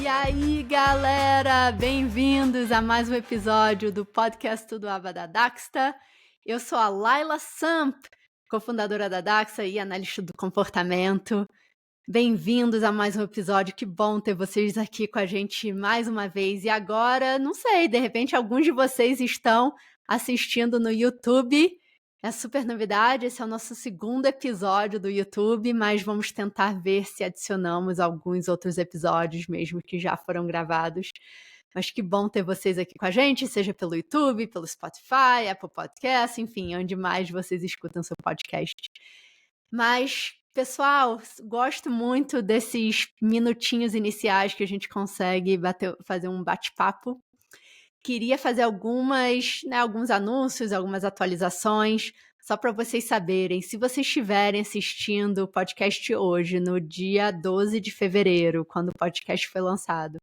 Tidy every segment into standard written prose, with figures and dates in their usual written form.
E aí, galera, bem-vindos a mais um episódio do podcast Tudo Aba da Daxta. Eu sou a Laila Samp, cofundadora da Daxta e analista do comportamento. Bem-vindos a mais um episódio, que bom ter vocês aqui com a gente mais uma vez. E agora, não sei, de repente alguns de vocês estão assistindo no YouTube. É super novidade, esse é o nosso segundo episódio do YouTube, mas vamos tentar ver se adicionamos alguns outros episódios mesmo que já foram gravados. Mas que bom ter vocês aqui com a gente, seja pelo YouTube, pelo Spotify, Apple Podcast, enfim, onde mais vocês escutam seu podcast. Mas, pessoal, gosto muito desses minutinhos iniciais que a gente consegue fazer um bate-papo. Queria fazer alguns anúncios, algumas atualizações, só para vocês saberem. Se vocês estiverem assistindo o podcast hoje, no dia 12 de fevereiro, quando o podcast foi lançado,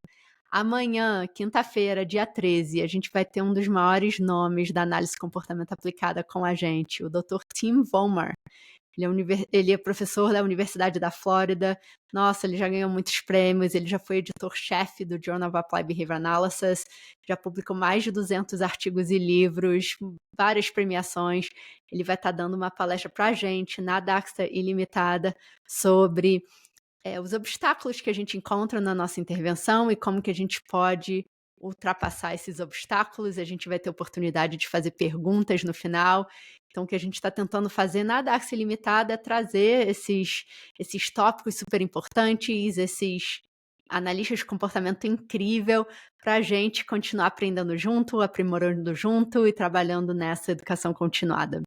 amanhã, quinta-feira, dia 13, a gente vai ter um dos maiores nomes da análise de comportamento aplicada com a gente, o Dr. Tim Vollmer. Ele é professor da Universidade da Flórida. Nossa, ele já ganhou muitos prêmios. Ele já foi editor-chefe do Journal of Applied Behavior Analysis. Já publicou mais de 200 artigos e livros, várias premiações. Ele vai estar dando uma palestra para a gente na Daxta Ilimitada sobre os obstáculos que a gente encontra na nossa intervenção e como que a gente pode ultrapassar esses obstáculos. A gente vai ter oportunidade de fazer perguntas no final. Então, o que a gente está tentando fazer na Daxta Ilimitada é trazer esses tópicos super importantes, esses analistas de comportamento incrível para a gente continuar aprendendo junto, aprimorando junto e trabalhando nessa educação continuada.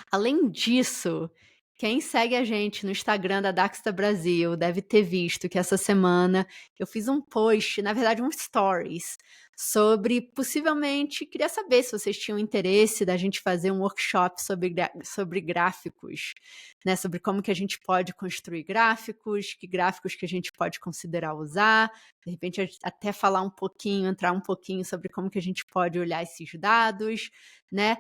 Além disso, quem segue a gente no Instagram da Daxta Brasil deve ter visto que essa semana eu fiz um post, na verdade um stories, sobre possivelmente, queria saber se vocês tinham interesse da gente fazer um workshop sobre gráficos, né? Sobre como que a gente pode construir gráficos, que gráficos que a gente pode considerar usar, de repente até entrar um pouquinho sobre como que a gente pode olhar esses dados, né?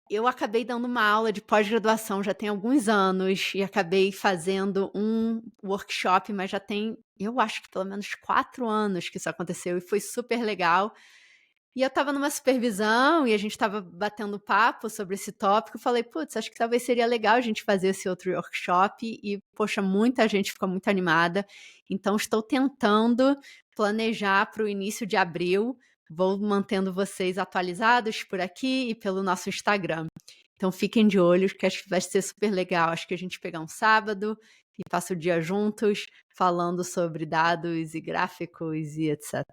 Eu acabei dando uma aula de pós-graduação já tem alguns anos e acabei fazendo um workshop, mas já tem, eu acho que pelo menos 4 anos que isso aconteceu e foi super legal. E eu estava numa supervisão e a gente estava batendo papo sobre esse tópico. Falei, putz, acho que talvez seria legal a gente fazer esse outro workshop. E, poxa, muita gente ficou muito animada. Então, estou tentando planejar para o início de abril. Vou mantendo vocês atualizados por aqui e pelo nosso Instagram. Então, fiquem de olho, que acho que vai ser super legal. Acho que a gente pegar um sábado e passa o dia juntos, falando sobre dados e gráficos e etc.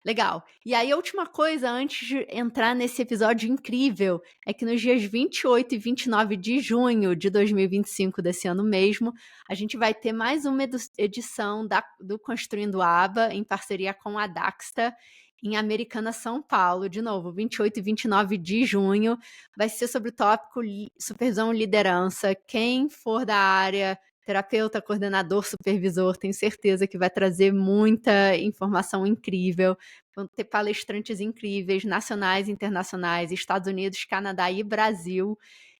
Legal. E aí, a última coisa, antes de entrar nesse episódio incrível, é que nos dias 28 e 29 de junho de 2025, desse ano mesmo, a gente vai ter mais uma edição do Construindo Aba, em parceria com a Daxta, em Americana, São Paulo. De novo, 28 e 29 de junho, vai ser sobre o tópico supervisão e liderança. Quem for da área, terapeuta, coordenador, supervisor, tenho certeza que vai trazer muita informação incrível. Vão ter palestrantes incríveis, nacionais, internacionais, Estados Unidos, Canadá e Brasil.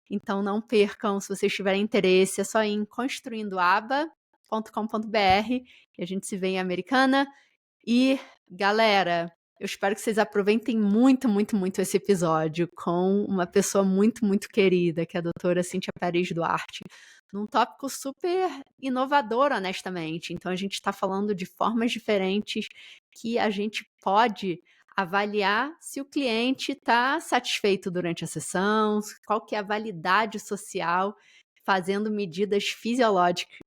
Então não percam, se vocês tiverem interesse, é só ir em construindoaba.com.br e a gente se vê em Americana. E, galera, eu espero que vocês aproveitem muito, muito, muito esse episódio com uma pessoa muito, muito querida, que é a doutora Cíntia Pérez Duarte, num tópico super inovador, honestamente. Então, a gente está falando de formas diferentes que a gente pode avaliar se o cliente está satisfeito durante a sessão, qual que é a validade social, fazendo medidas fisiológicas,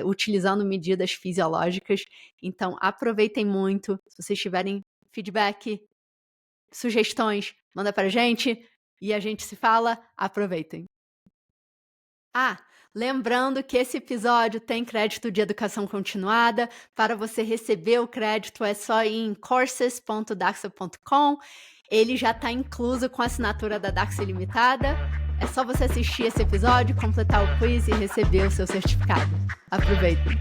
utilizando medidas fisiológicas. Então, aproveitem muito. Se vocês tiverem feedback, sugestões, manda pra gente e a gente se fala. Aproveitem. Lembrando que esse episódio tem crédito de educação continuada. Para você receber o crédito é só ir em courses.daxa.com. Ele já está incluso com a assinatura da Daxta Ilimitada. É só você assistir esse episódio, completar o quiz e receber o seu certificado. Aproveitem!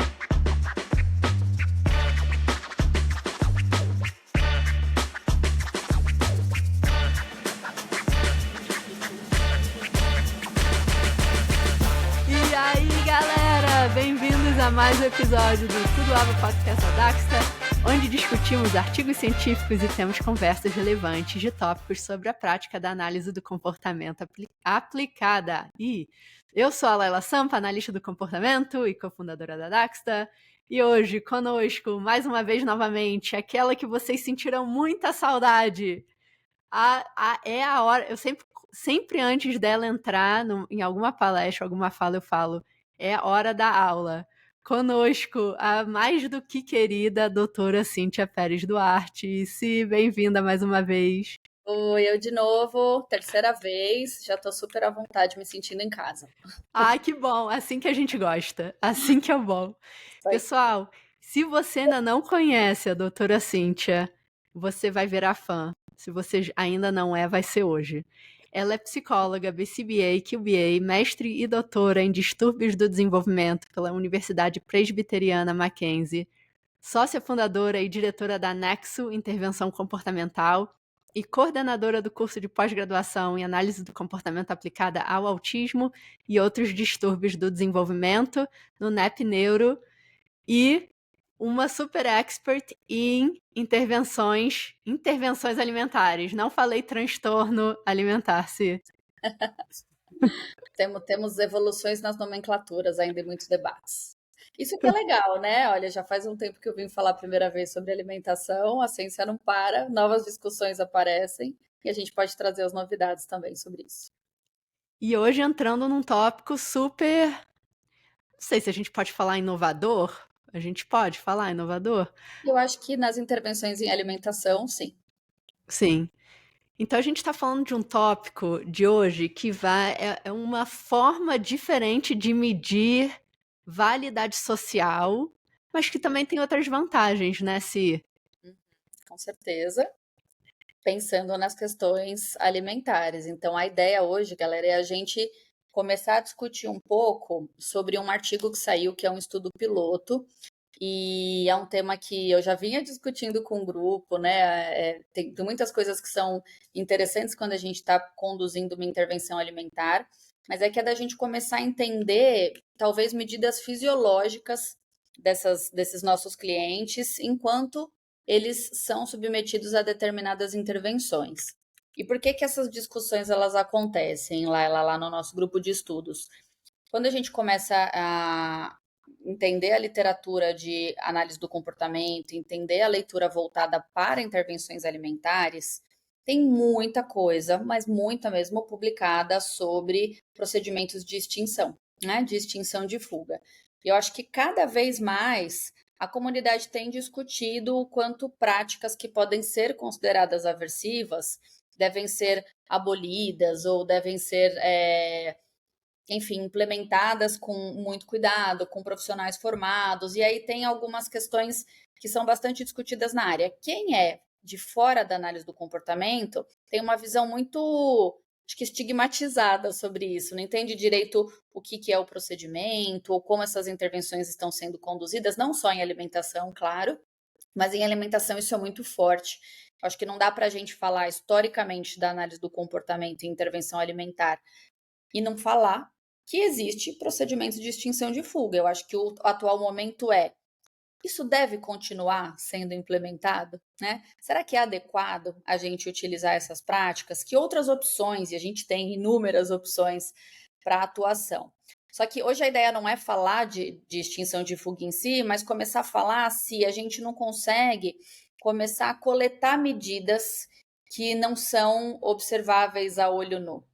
E aí, galera! Bem-vindos a mais um episódio do Tudo Aba Podcast da Daxta, onde discutimos artigos científicos e temos conversas relevantes de tópicos sobre a prática da análise do comportamento aplicada. E eu sou a Laila Sampa, analista do comportamento e cofundadora da Daxta, e hoje conosco, mais uma vez novamente, aquela que vocês sentiram muita saudade. É a hora, eu sempre antes dela entrar em alguma palestra, alguma fala, eu falo, é a hora da aula. Conosco, a mais do que querida doutora Cíntia Pérez Duarte. Bem-vinda mais uma vez. Oi, eu de novo, terceira vez, já tô super à vontade, me sentindo em casa. Ah, que bom, assim que a gente gosta, assim que é bom. Pessoal, se você ainda não conhece a doutora Cíntia, você vai virar fã. Se você ainda não é, vai ser hoje. Ela é psicóloga, BCBA, QBA, mestre e doutora em distúrbios do desenvolvimento pela Universidade Presbiteriana Mackenzie, sócia fundadora e diretora da Nexo Intervenção Comportamental e coordenadora do curso de pós-graduação em análise do comportamento aplicada ao autismo e outros distúrbios do desenvolvimento no NEP Neuro e uma super expert em intervenções alimentares. Não falei transtorno alimentar, Se. Temos evoluções nas nomenclaturas ainda e muitos debates. Isso que é legal, né? Olha, já faz um tempo que eu vim falar a primeira vez sobre alimentação, a ciência não para, novas discussões aparecem e a gente pode trazer as novidades também sobre isso. E hoje entrando num tópico super... Não sei se a gente pode falar inovador. A gente pode falar inovador? Eu acho que nas intervenções em alimentação, sim. Sim. Então a gente está falando de um tópico de hoje que é uma forma diferente de medir validade social, mas que também tem outras vantagens, né, Si? Com certeza. Pensando nas questões alimentares. Então, a ideia hoje, galera, é a gente começar a discutir um pouco sobre um artigo que saiu, que é um estudo piloto, e é um tema que eu já vinha discutindo com o grupo, né? Tem muitas coisas que são interessantes quando a gente está conduzindo uma intervenção alimentar, mas é que é da gente começar a entender, talvez, medidas fisiológicas desses nossos clientes, enquanto eles são submetidos a determinadas intervenções. E por que essas discussões elas acontecem lá no nosso grupo de estudos? Quando a gente começa a entender a literatura de análise do comportamento, entender a leitura voltada para intervenções alimentares, tem muita coisa, mas muita mesmo, publicada sobre procedimentos de extinção, né? De extinção de fuga. E eu acho que cada vez mais a comunidade tem discutido o quanto práticas que podem ser consideradas aversivas devem ser abolidas ou devem ser, enfim, implementadas com muito cuidado, com profissionais formados. E aí tem algumas questões que são bastante discutidas na área. Quem é de fora da análise do comportamento tem uma visão muito, acho que estigmatizada sobre isso, não entende direito o que é o procedimento ou como essas intervenções estão sendo conduzidas, não só em alimentação, claro, mas em alimentação isso é muito forte. Acho que não dá para a gente falar historicamente da análise do comportamento e intervenção alimentar e não falar que existe procedimento de extinção de fuga. Eu acho que o atual momento isso deve continuar sendo implementado, né? Será que é adequado a gente utilizar essas práticas? Que outras opções, e a gente tem inúmeras opções para atuação. Só que hoje a ideia não é falar de extinção de fuga em si, mas começar a falar se a gente não consegue começar a coletar medidas que não são observáveis a olho nu.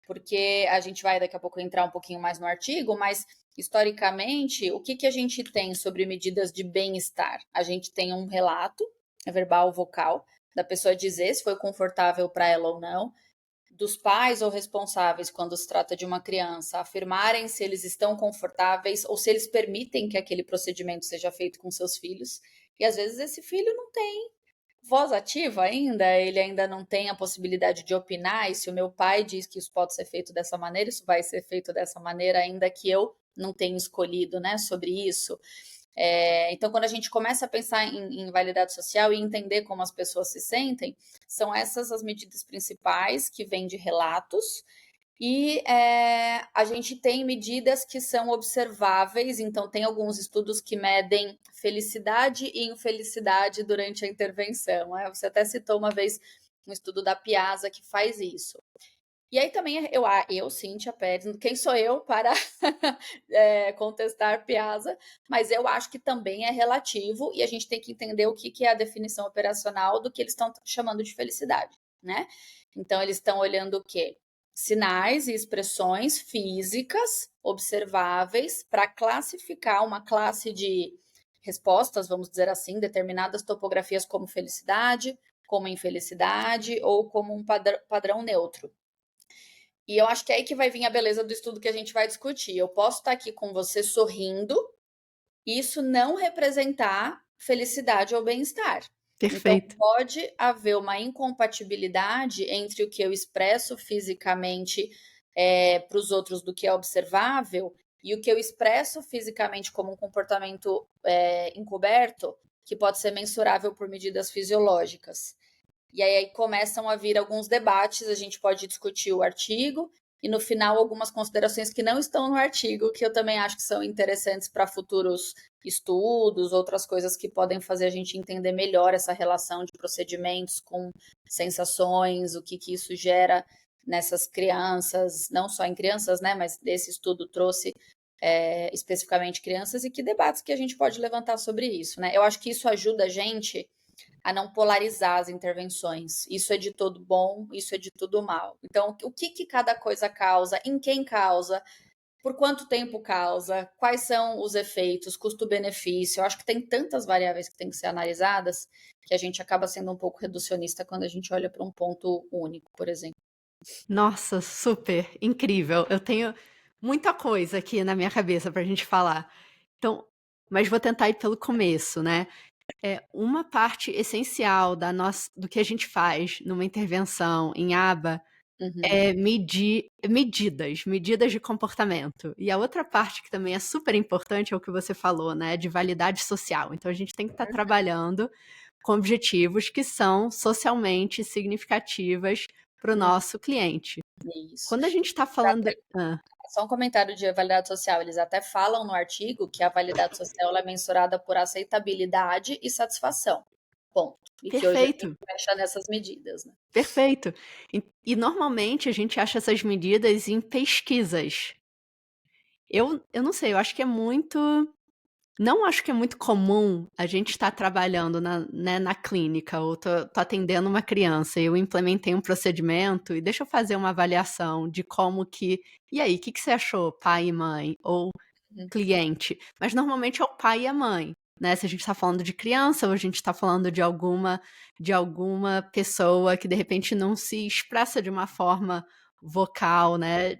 Porque a gente vai daqui a pouco entrar um pouquinho mais no artigo, mas historicamente, o que a gente tem sobre medidas de bem-estar? A gente tem um relato, verbal, vocal, da pessoa dizer se foi confortável para ela ou não, dos pais ou responsáveis, quando se trata de uma criança, afirmarem se eles estão confortáveis ou se eles permitem que aquele procedimento seja feito com seus filhos. E às vezes esse filho não tem voz ativa ainda, ele ainda não tem a possibilidade de opinar, e se o meu pai diz que isso pode ser feito dessa maneira, isso vai ser feito dessa maneira, ainda que eu não tenha escolhido, né, sobre isso. Então, quando a gente começa a pensar em validade social e entender como as pessoas se sentem, são essas as medidas principais que vêm de relatos E a gente tem medidas que são observáveis, então tem alguns estudos que medem felicidade e infelicidade durante a intervenção. Você até citou uma vez um estudo da Piazza que faz isso. E aí também eu Cíntia Pérez, quem sou eu para contestar Piazza, mas eu acho que também é relativo e a gente tem que entender o que é a definição operacional do que eles estão chamando de felicidade, né? Então, eles estão olhando o quê? Sinais e expressões físicas observáveis para classificar uma classe de respostas, vamos dizer assim, determinadas topografias como felicidade, como infelicidade ou como um padrão neutro. E eu acho que é aí que vai vir a beleza do estudo que a gente vai discutir. Eu posso estar aqui com você sorrindo, e isso não representar felicidade ou bem-estar. Então, Perfeito. pode haver uma incompatibilidade entre o que eu expresso fisicamente para os outros do que é observável e o que eu expresso fisicamente como um comportamento encoberto, que pode ser mensurável por medidas fisiológicas. E aí começam a vir alguns debates, a gente pode discutir o artigo e no final algumas considerações que não estão no artigo, que eu também acho que são interessantes para futuros estudos, outras coisas que podem fazer a gente entender melhor essa relação de procedimentos com sensações, o que isso gera nessas crianças, não só em crianças, né, mas esse estudo trouxe especificamente crianças e que debates que a gente pode levantar sobre isso, né? Eu acho que isso ajuda a gente a não polarizar as intervenções. Isso é de todo bom, isso é de tudo mal. Então, o que cada coisa causa, em quem causa, por quanto tempo causa, quais são os efeitos, custo-benefício. Eu acho que tem tantas variáveis que têm que ser analisadas que a gente acaba sendo um pouco reducionista quando a gente olha para um ponto único, por exemplo. Nossa, super, incrível. Eu tenho muita coisa aqui na minha cabeça pra gente falar. Então, mas vou tentar ir pelo começo, né? Uma parte essencial do que a gente faz numa intervenção em aba Uhum. é medir medidas de comportamento. E a outra parte que também é super importante é o que você falou, né, de validade social. Então a gente tem que estar trabalhando com objetivos que são socialmente significativas para o nosso cliente. Isso. Quando a gente está falando Só um comentário de validade social. Eles até falam no artigo que a validade social ela é mensurada por aceitabilidade e satisfação. Ponto. E que hoje a gente perfeito, fecha nessas medidas, né? perfeito. E normalmente a gente acha essas medidas em pesquisas. Eu não sei, eu acho que é muito não acho que é muito comum a gente estar trabalhando na clínica ou tô atendendo uma criança e eu implementei um procedimento e deixa eu fazer uma avaliação de como que "E aí, que você achou, pai e mãe?" Ou Uhum. cliente. Mas normalmente é o pai e a mãe, né, se a gente tá falando de criança ou a gente tá falando de alguma pessoa que de repente não se expressa de uma forma vocal, né,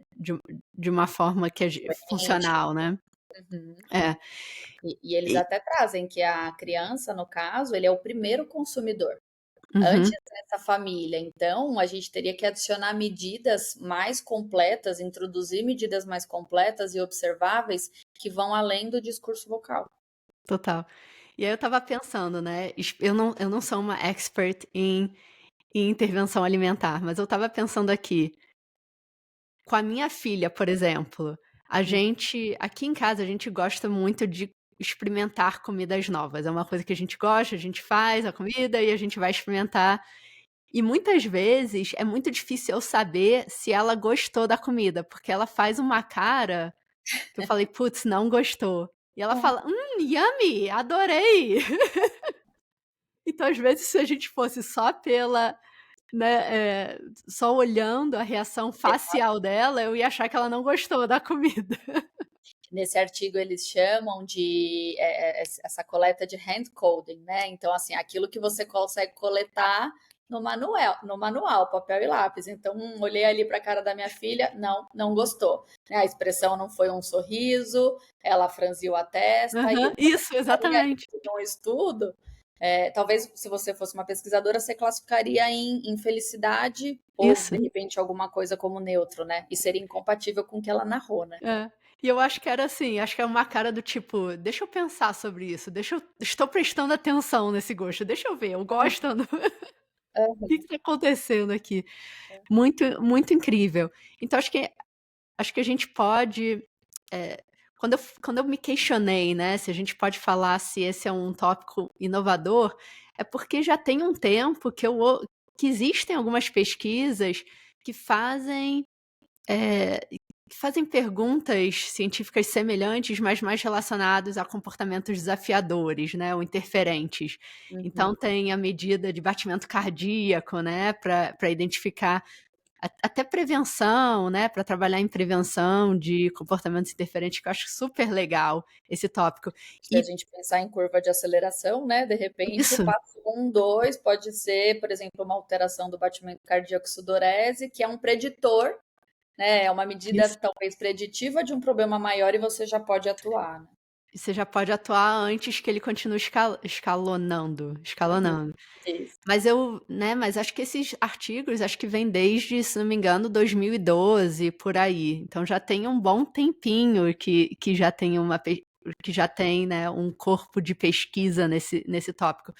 de uma forma que Diferente. funcional, né. Uhum. É. E eles E até trazem que a criança, no caso, ele é o primeiro consumidor antes uhum. dessa família. Então, a gente teria que adicionar medidas mais completas, introduzir medidas mais completas e observáveis que vão além do discurso vocal. Total. E aí eu estava pensando, né, eu não sou uma expert em intervenção alimentar, mas eu estava pensando aqui, com a minha filha, por exemplo, a Hum. gente aqui em casa a gente gosta muito de experimentar comidas novas, é uma coisa que a gente gosta, a gente faz a comida e a gente vai experimentar, e muitas vezes é muito difícil eu saber se ela gostou da comida, porque ela faz uma cara que eu falei: "Putz, não gostou", e ela Hum. fala: yummy, adorei". Então, às vezes, se a gente fosse só pela né, só olhando a reação facial dela, eu ia achar que ela não gostou da comida. Nesse artigo eles chamam de essa coleta de hand coding, né? Então, assim, aquilo que você consegue coletar no manual, papel e lápis. Então, olhei ali para a cara da minha filha, não gostou. Né? A expressão não foi um sorriso, ela franziu a testa, e Aham, eu isso, colocaria exatamente. isso num estudo. Talvez, se você fosse uma pesquisadora, você classificaria em infelicidade ou, Isso, de repente, alguma coisa como neutro, né? E seria incompatível com o que ela narrou, né? é. E eu acho que era assim, acho que é uma cara do tipo: "Deixa eu pensar sobre isso, deixa eu estou prestando atenção nesse gosto, deixa eu ver, eu gosto ou não". O que está acontecendo aqui? Muito, muito incrível. Então, acho que a gente pode. Quando eu me questionei, né, se a gente pode falar se esse é um tópico inovador, é porque já tem um tempo que existem algumas pesquisas que fazem perguntas científicas semelhantes, mas mais relacionados a comportamentos desafiadores, né, ou interferentes. Uhum. Então tem a medida de batimento cardíaco, né, para identificar até prevenção, né, para trabalhar em prevenção de comportamentos interferentes, que eu acho super legal esse tópico. Se a E gente pensar em curva de aceleração, né, de repente o isso, passo 1, 2 pode ser, por exemplo, uma alteração do batimento cardíaco sudorese, que é um preditor, né, é uma medida isso. talvez preditiva de um problema maior e você já pode atuar, né? E você já pode atuar antes que ele continue escalonando, Uhum. escalonando. Isso. Mas acho que esses artigos, acho que vêm desde, se não me engano, 2012, por aí. Então já tem um bom tempinho que já tem que já tem, né, um corpo de pesquisa nesse tópico.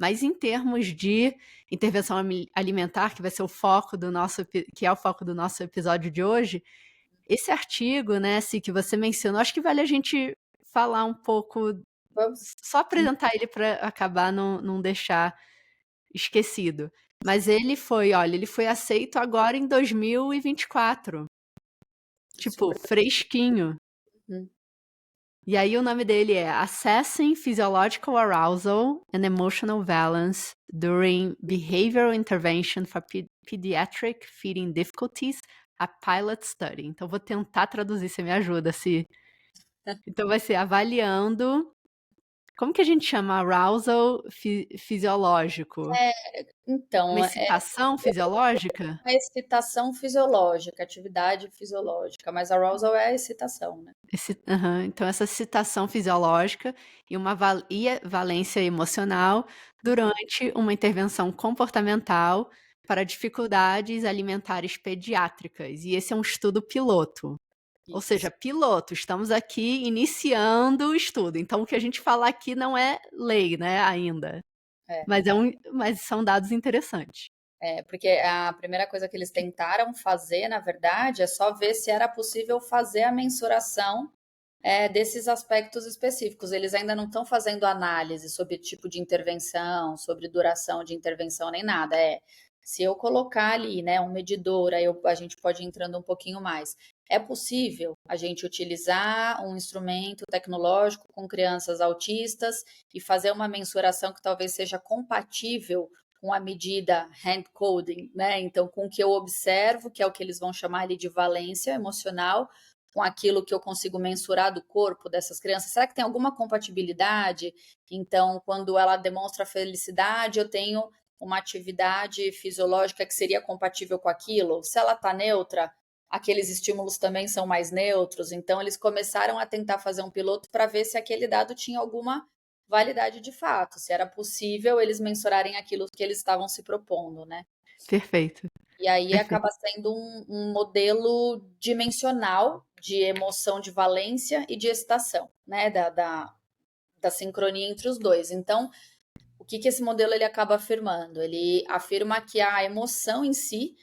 Mas em termos de intervenção alimentar, que vai ser o foco que é o foco do nosso episódio de hoje, esse artigo, né, assim, que você mencionou, acho que vale a gente falar um pouco, Vamos. só apresentar ele para acabar não deixar esquecido. Mas ele foi aceito agora em 2024. Tipo, Super. fresquinho. Uhum. E aí o nome dele é Assessing Physiological Arousal and Emotional Balance During Behavioral Intervention for Pediatric Feeding Difficulties, a Pilot Study. Então vou tentar traduzir, você me ajuda, se. Então vai ser avaliando. Como que a gente chama arousal fisiológico? Uma Então, excitação fisiológica? a excitação fisiológica, atividade fisiológica, mas arousal é a excitação, né? Então, essa excitação fisiológica e a valência emocional durante uma intervenção comportamental para dificuldades alimentares pediátricas. E esse é um estudo piloto. Ou Isso. seja, piloto, estamos aqui iniciando o estudo. Então, o que a gente falar aqui não é lei, né, ainda. É. Mas são dados interessantes. Porque a primeira coisa que eles tentaram fazer, na verdade, é só ver se era possível fazer a mensuração desses aspectos específicos. Eles ainda não estão fazendo análise sobre tipo de intervenção, sobre duração de intervenção, nem nada. Se eu colocar ali, né, um medidor, aí a gente pode ir entrando um pouquinho mais. É possível a gente utilizar um instrumento tecnológico com crianças autistas e fazer uma mensuração que talvez seja compatível com a medida hand coding, né? Então, com o que eu observo, que é o que eles vão chamar ali de valência emocional, com aquilo que eu consigo mensurar do corpo dessas crianças? Será que tem alguma compatibilidade? Então, quando ela demonstra felicidade, eu tenho uma atividade fisiológica que seria compatível com aquilo? Se ela está neutra, aqueles estímulos também são mais neutros. Então, eles começaram a tentar fazer um piloto para ver se aquele dado tinha alguma validade de fato, se era possível eles mensurarem aquilo que eles estavam se propondo, né? Perfeito. E aí Perfeito. acaba sendo um modelo dimensional de emoção de valência e de excitação, né? Da sincronia entre os dois. Então, o que esse modelo ele acaba afirmando? Ele afirma que a emoção em si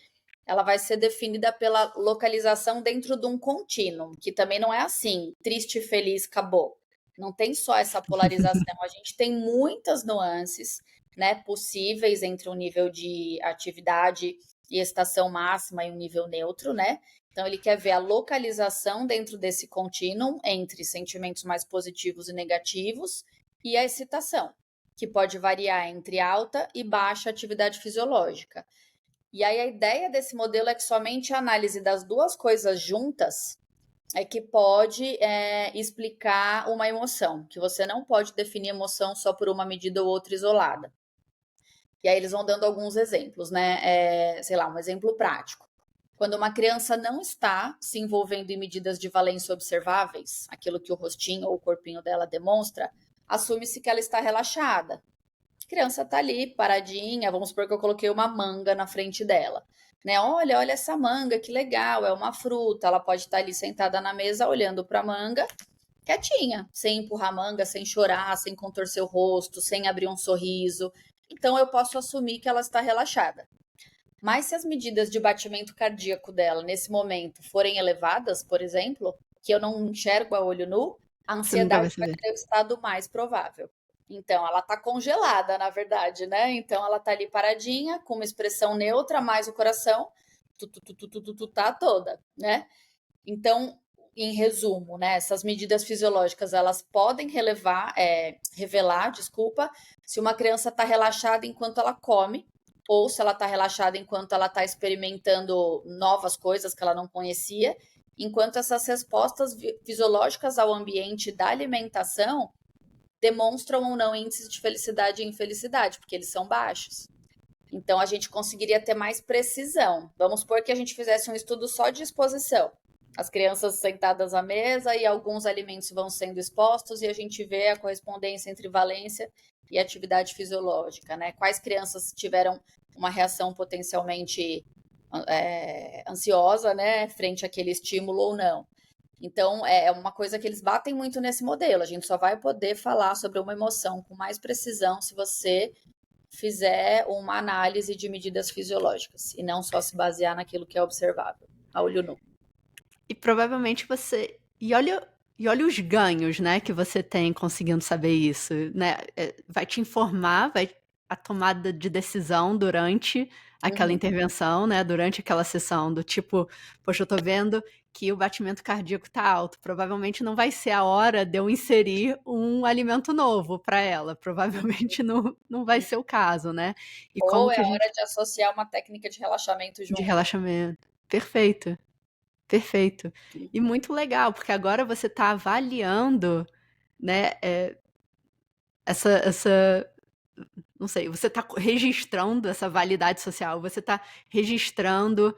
ela vai ser definida pela localização dentro de um contínuo, que também não é assim, triste, feliz, acabou. Não tem só essa polarização, a gente tem muitas nuances, né, possíveis entre um nível de atividade e estação máxima e um nível neutro, né? Então ele quer ver a localização dentro desse contínuo entre sentimentos mais positivos e negativos e a excitação, que pode variar entre alta e baixa atividade fisiológica. E aí a ideia desse modelo é que somente a análise das duas coisas juntas é que pode explicar uma emoção, que você não pode definir emoção só por uma medida ou outra isolada. E aí eles vão dando alguns exemplos, né? Sei lá, um exemplo prático. Quando uma criança não está se envolvendo em medidas de valência observáveis, aquilo que o rostinho ou o corpinho dela demonstra, assume-se que ela está relaxada. A criança está ali paradinha, vamos supor que eu coloquei uma manga na frente dela. Né? Olha essa manga, que legal, é uma fruta. Ela pode estar ali sentada na mesa olhando para a manga, quietinha, sem empurrar a manga, sem chorar, sem contorcer o rosto, sem abrir um sorriso. então eu posso assumir que ela está relaxada. Mas se as medidas de batimento cardíaco dela nesse momento forem elevadas, por exemplo, que eu não enxergo a olho nu, a Você nunca vai ansiedade vai saber. ser o estado mais provável. Então, ela está congelada, na verdade, né? Então, ela está ali paradinha, com uma expressão neutra, mais o coração, tá toda, né? Então, em resumo, né, essas medidas fisiológicas elas podem revelar, desculpa, se uma criança está relaxada enquanto ela come, ou se ela está relaxada enquanto ela está experimentando novas coisas que ela não conhecia, enquanto essas respostas fisiológicas ao ambiente da alimentação demonstram ou não índices de felicidade e infelicidade, porque eles são baixos. Então, a gente conseguiria ter mais precisão. Vamos supor que a gente fizesse um estudo só de exposição. As crianças sentadas à mesa e alguns alimentos vão sendo expostos e a gente vê a correspondência entre valência e atividade fisiológica, né? Quais crianças tiveram uma reação potencialmente ansiosa, né, frente àquele estímulo ou não. Então, é uma coisa que eles batem muito nesse modelo. A gente só vai poder falar sobre uma emoção com mais precisão se você fizer uma análise de medidas fisiológicas e não só se basear naquilo que é observável, a olho nu. E provavelmente você. E olha os ganhos, né, que você tem conseguindo saber isso, né? Vai te informar, a tomada de decisão durante aquela intervenção, né? Durante aquela sessão, do tipo, poxa, eu tô vendo que o batimento cardíaco tá alto. Provavelmente não vai ser a hora de eu inserir um alimento novo para ela. Provavelmente não vai ser o caso, né? E como Ou é que a a hora gente. de associar uma técnica de relaxamento De junto. relaxamento. Perfeito. Perfeito. E muito legal, porque agora você está avaliando, né, essa, não sei, você está registrando essa validade social, você está registrando,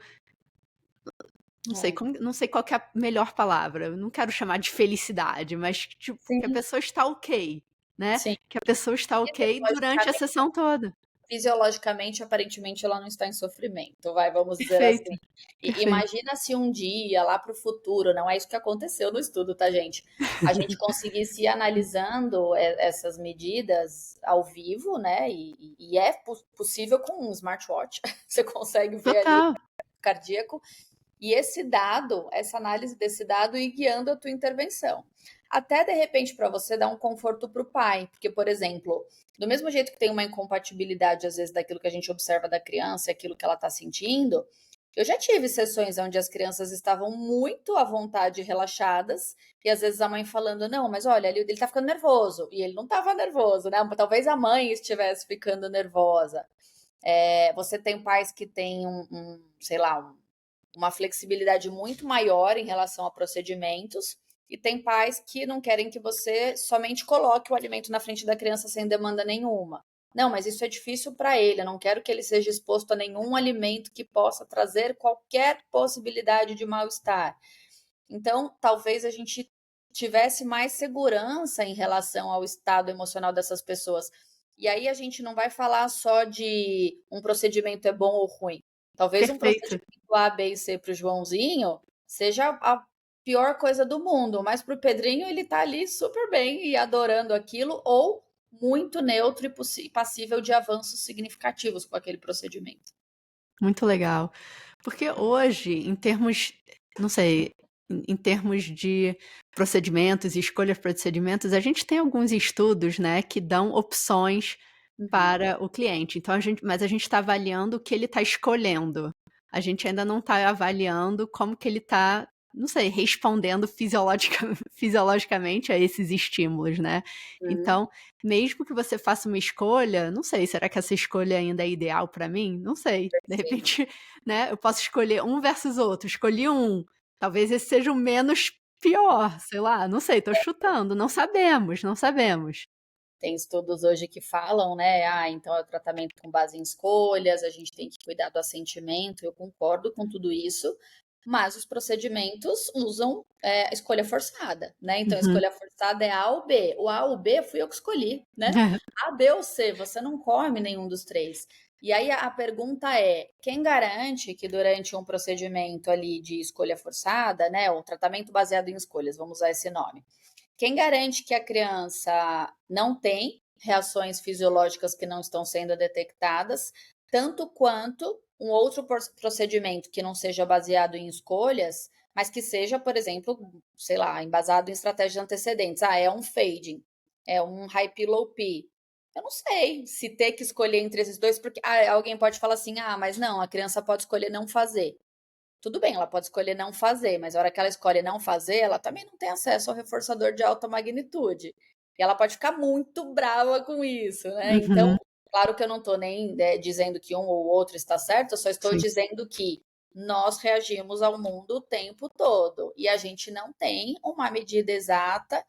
não sei qual que é a melhor palavra, eu não quero chamar de felicidade, mas tipo, que a Sim, pessoa está ok, né? sim. Que a pessoa está ok durante a Fisiologicamente, sessão toda. fisiologicamente, aparentemente, ela não está em sofrimento, vamos dizer assim. Perfeito, E perfeito. imagina se um dia, lá para o futuro, não é isso que aconteceu no estudo, tá, gente? A gente conseguisse ir analisando essas medidas ao vivo, né? E é possível com um smartwatch, você consegue ver ali o Total. cardíaco, e esse dado, essa análise desse dado ir guiando a tua intervenção. Até de repente para você dar um conforto para o pai, porque, por exemplo, do mesmo jeito que tem uma incompatibilidade, às vezes, daquilo que a gente observa da criança e aquilo que ela está sentindo, eu já tive sessões onde as crianças estavam muito à vontade e relaxadas, e às vezes a mãe falando, não, mas olha, ele tá ficando nervoso, e ele não estava nervoso, né? Talvez a mãe estivesse ficando nervosa. Você tem pais que têm sei lá, uma flexibilidade muito maior em relação a procedimentos, e tem pais que não querem que você somente coloque o alimento na frente da criança sem demanda nenhuma. Não, mas isso é difícil para ele, eu não quero que ele seja exposto a nenhum alimento que possa trazer qualquer possibilidade de mal-estar. Então, talvez a gente tivesse mais segurança em relação ao estado emocional dessas pessoas. E aí a gente não vai falar só de um procedimento é bom ou ruim. Talvez um Perfeito. procedimento A, B e C para o Joãozinho seja a pior coisa do mundo, mas para o Pedrinho ele está ali super bem e adorando aquilo, ou muito neutro e passível de avanços significativos com aquele procedimento. Muito legal. Porque hoje, em termos, não sei, em termos de procedimentos e escolha de procedimentos, a gente tem alguns estudos, né, que dão opções Uhum. para o cliente. Então, mas a gente está avaliando o que ele está escolhendo. A gente ainda não está avaliando como que ele está, não sei, respondendo fisiologicamente a esses estímulos, né? Uhum. Então, mesmo que você faça uma escolha, não sei, será que essa escolha ainda é ideal para mim? Não sei. De Perfeito. repente, né, eu posso escolher um versus outro. Escolhi um. Talvez esse seja o menos pior, sei lá, não sei, tô chutando, não sabemos, não sabemos. Tem estudos hoje que falam, né? Então é o tratamento com base em escolhas, a gente tem que cuidar do assentimento. Eu concordo com tudo isso, mas os procedimentos usam a escolha forçada, né? Então a Uhum. escolha forçada é A ou B. O A ou B fui eu que escolhi, né? A, B ou C, você não come nenhum dos três. E aí a pergunta é: quem garante que durante um procedimento ali de escolha forçada, né? Um tratamento baseado em escolhas, vamos usar esse nome, quem garante que a criança não tem reações fisiológicas que não estão sendo detectadas, tanto quanto um outro procedimento que não seja baseado em escolhas, mas que seja, por exemplo, sei lá, embasado em estratégias antecedentes. É um fading, é um high P, low P. Eu não sei se ter que escolher entre esses dois, porque alguém pode falar assim, mas não, a criança pode escolher não fazer. Tudo bem, ela pode escolher não fazer, mas a hora que ela escolhe não fazer, ela também não tem acesso ao reforçador de alta magnitude. E ela pode ficar muito brava com isso, né? Então, Uhum, claro que eu não estou nem dizendo que um ou outro está certo, eu só estou sim. dizendo que nós reagimos ao mundo o tempo todo e a gente não tem uma medida exata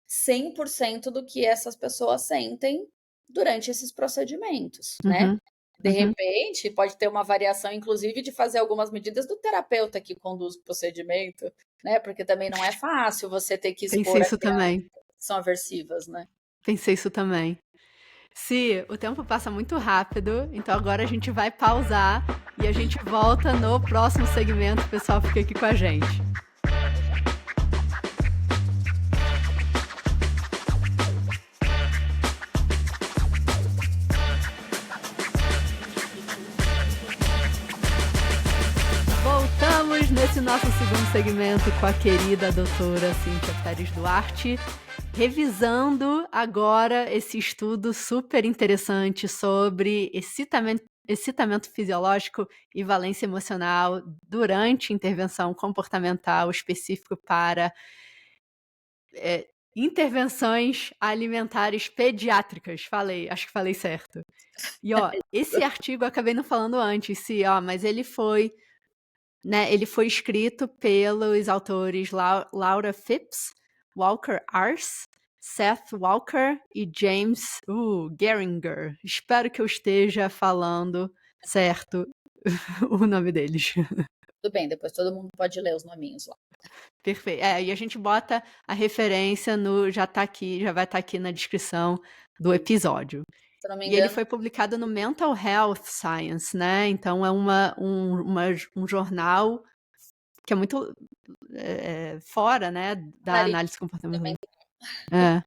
100% do que essas pessoas sentem durante esses procedimentos, né? Uhum, De uhum. repente, pode ter uma variação, inclusive, de fazer algumas medidas do terapeuta que conduz o procedimento, né? Porque também não é fácil você ter que Pensei expor a isso crianças também. que são aversivas, né? Pensei isso também. Si, o tempo passa muito rápido, então agora a gente vai pausar e a gente volta no próximo segmento. O pessoal fica aqui com a gente. Voltamos nesse nosso segundo segmento com a querida doutora Cíntia Pérez Duarte, revisando agora esse estudo super interessante sobre excitamento fisiológico e valência emocional durante intervenção comportamental específico para intervenções alimentares pediátricas. Acho que falei certo. E esse artigo eu acabei não falando antes, mas ele foi, né, ele foi escrito pelos autores Laura Phipps, Walker Ars, Seth Walker e James Geringer. Espero que eu esteja falando certo o nome deles. Tudo bem, depois todo mundo pode ler os nominhos lá. Perfeito. E a gente bota a referência já vai estar aqui na descrição do episódio. Se eu não me E ele engano, foi publicado no Mental Health Science, né? Então é um jornal que é muito fora, né, da analista análise comportamental. também É,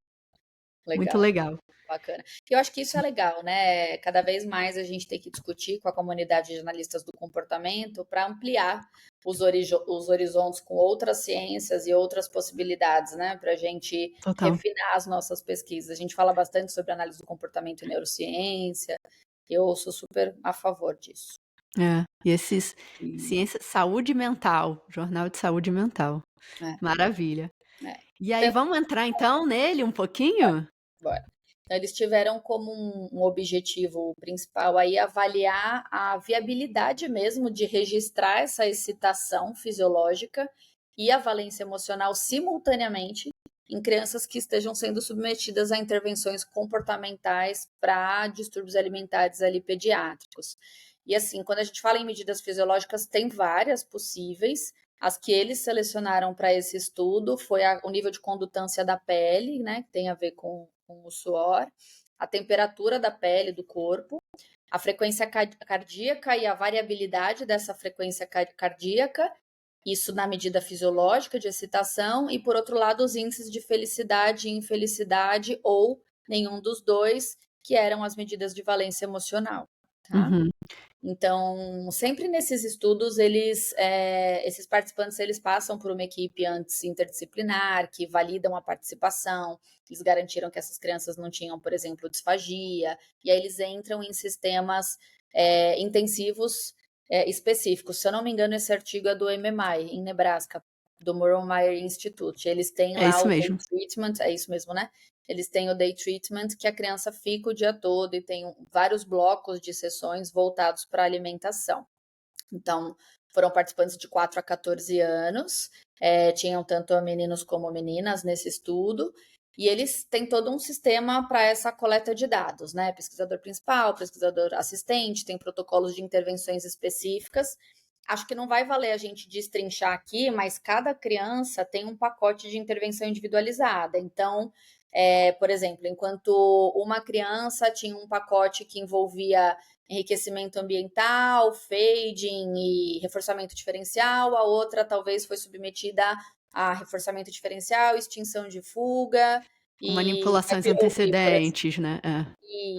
muito legal. legal. Bacana. E eu acho que isso é legal, né? Cada vez mais a gente tem que discutir com a comunidade de analistas do comportamento para ampliar os horizontes com outras ciências e outras possibilidades, né? Para a gente Total. refinar as nossas pesquisas. A gente fala bastante sobre análise do comportamento e neurociência. Eu sou super a favor disso. E esses saúde mental, jornal de saúde mental. É, Maravilha. é. E aí, Então, vamos entrar então nele um pouquinho? bora. Então, eles tiveram como um objetivo principal aí avaliar a viabilidade mesmo de registrar essa excitação fisiológica e a valência emocional simultaneamente em crianças que estejam sendo submetidas a intervenções comportamentais para distúrbios alimentares ali pediátricos. E assim, quando a gente fala em medidas fisiológicas, tem várias possíveis. As que eles selecionaram para esse estudo foi o nível de condutância da pele, né, que tem a ver com o suor, a temperatura da pele do corpo, a frequência cardíaca e a variabilidade dessa frequência cardíaca, isso na medida fisiológica de excitação, e por outro lado, os índices de felicidade e infelicidade, ou nenhum dos dois, que eram as medidas de valência emocional. Tá? Uhum. Então, sempre nesses estudos, esses participantes eles passam por uma equipe antes interdisciplinar, que validam a participação, eles garantiram que essas crianças não tinham, por exemplo, disfagia, e aí eles entram em sistemas intensivos específicos. Se eu não me engano, esse artigo é do MMI, em Nebraska, do Murrow Meyer Institute. Eles têm É lá isso o day mesmo. treatment, é isso mesmo, né? Eles têm o day treatment, que a criança fica o dia todo e tem vários blocos de sessões voltados para alimentação. Então, foram participantes de 4 a 14 anos, tinham tanto meninos como meninas nesse estudo, e eles têm todo um sistema para essa coleta de dados, né? Pesquisador principal, pesquisador assistente, tem protocolos de intervenções específicas. Acho que não vai valer a gente destrinchar aqui, mas cada criança tem um pacote de intervenção individualizada. Então, por exemplo, enquanto uma criança tinha um pacote que envolvia enriquecimento ambiental, fading e reforçamento diferencial, a outra talvez foi submetida a reforçamento diferencial, extinção de fuga, E Manipulações ouvir, por exemplo. antecedentes, né?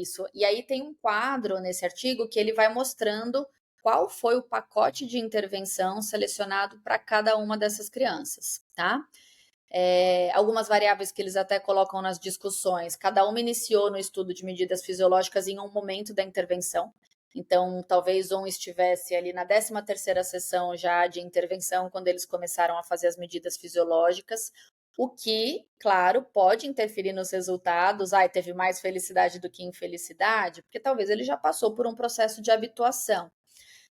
Isso. E aí tem um quadro nesse artigo que ele vai mostrando qual foi o pacote de intervenção selecionado para cada uma dessas crianças, tá? Algumas variáveis que eles até colocam nas discussões. Cada uma iniciou no estudo de medidas fisiológicas em um momento da intervenção. Então, talvez um estivesse ali na 13ª sessão já de intervenção, quando eles começaram a fazer as medidas fisiológicas, o que, claro, pode interferir nos resultados. Teve mais felicidade do que infelicidade, porque talvez ele já passou por um processo de habituação.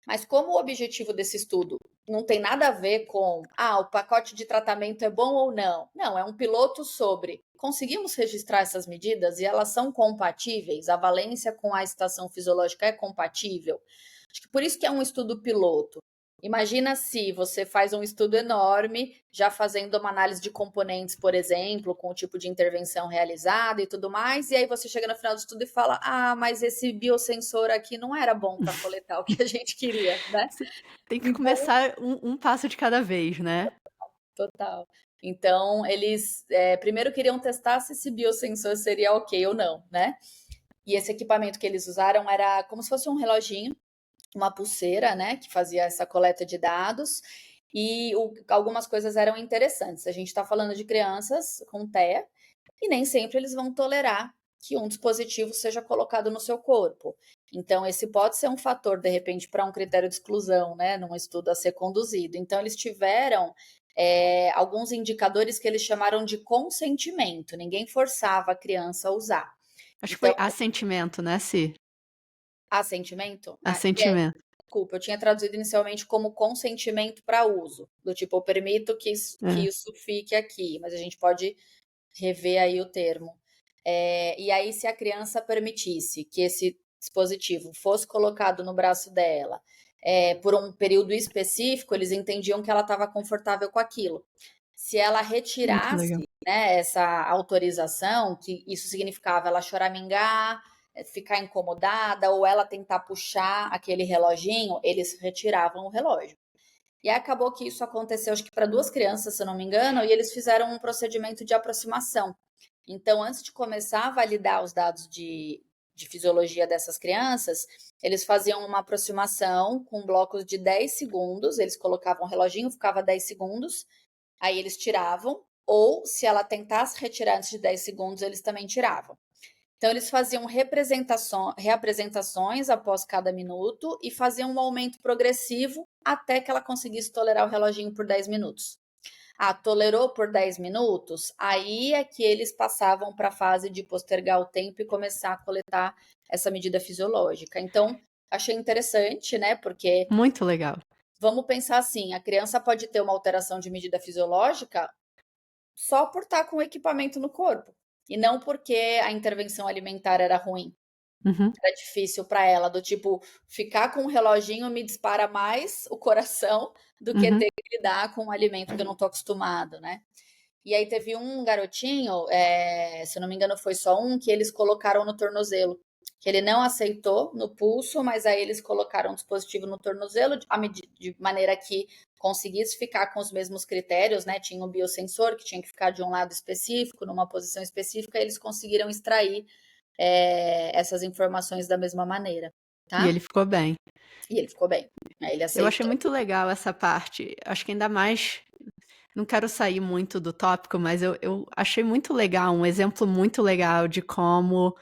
Mas como o objetivo desse estudo não tem nada a ver com o pacote de tratamento é bom ou não. Não, é um piloto sobre conseguimos registrar essas medidas e elas são compatíveis, a valência com a estação fisiológica é compatível. Acho que por isso que é um estudo piloto. Imagina se você faz um estudo enorme, já fazendo uma análise de componentes, por exemplo, com o tipo de intervenção realizada e tudo mais, e aí você chega no final do estudo e fala: mas esse biosensor aqui não era bom para coletar o que a gente queria, né? Tem que Então, começar um passo de cada vez, né? total. Então, eles primeiro queriam testar se esse biosensor seria ok ou não, né? E esse equipamento que eles usaram era como se fosse um reloginho, uma pulseira, né, que fazia essa coleta de dados. E algumas coisas eram interessantes. A gente está falando de crianças com TEA e nem sempre eles vão tolerar que um dispositivo seja colocado no seu corpo. Então, esse pode ser um fator, de repente, para um critério de exclusão, né, num estudo a ser conduzido. Então, eles tiveram alguns indicadores que eles chamaram de consentimento. Ninguém forçava a criança a usar. Acho que Então, foi assentimento, né, Si? assentimento? Assentimento. Desculpa, eu tinha traduzido inicialmente como consentimento para uso, do tipo, eu permito que É. isso fique aqui, mas a gente pode rever aí o termo. E aí, se a criança permitisse que esse dispositivo fosse colocado no braço dela por um período específico, eles entendiam que ela estava confortável com aquilo. Se ela Muito retirasse, legal. né, essa autorização, que isso significava ela choramingar, ficar incomodada, ou ela tentar puxar aquele reloginho, eles retiravam o relógio. E acabou que isso aconteceu, acho que para 2 crianças, se eu não me engano, e eles fizeram um procedimento de aproximação. Então, antes de começar a validar os dados de fisiologia dessas crianças, eles faziam uma aproximação com blocos de 10 segundos, eles colocavam o reloginho, ficava 10 segundos, aí eles tiravam, ou se ela tentasse retirar antes de 10 segundos, eles também tiravam. Então, eles faziam reapresentações após cada minuto e faziam um aumento progressivo até que ela conseguisse tolerar o reloginho por 10 minutos. Tolerou por 10 minutos? Aí é que eles passavam para a fase de postergar o tempo e começar a coletar essa medida fisiológica. Então, achei interessante, né? Porque Muito legal. vamos pensar assim: a criança pode ter uma alteração de medida fisiológica só por estar com o equipamento no corpo, e não porque a intervenção alimentar era ruim. Uhum. Era difícil para ela, do tipo, ficar com o reloginho me dispara mais o coração do que Uhum. ter que lidar com um alimento que eu não estou acostumado, né? E aí teve um garotinho, se eu não me engano foi só um, que eles colocaram no tornozelo, que ele não aceitou no pulso, mas aí eles colocaram um dispositivo no tornozelo de maneira que conseguisse ficar com os mesmos critérios, né? Tinha um biosensor que tinha que ficar de um lado específico, numa posição específica, e eles conseguiram extrair essas informações da mesma maneira, E tá? ele ficou bem. E ele ficou bem, né? Ele Eu achei aceitou. muito legal essa parte. Acho que ainda mais. Não quero sair muito do tópico, mas eu achei muito legal, um exemplo muito legal de como.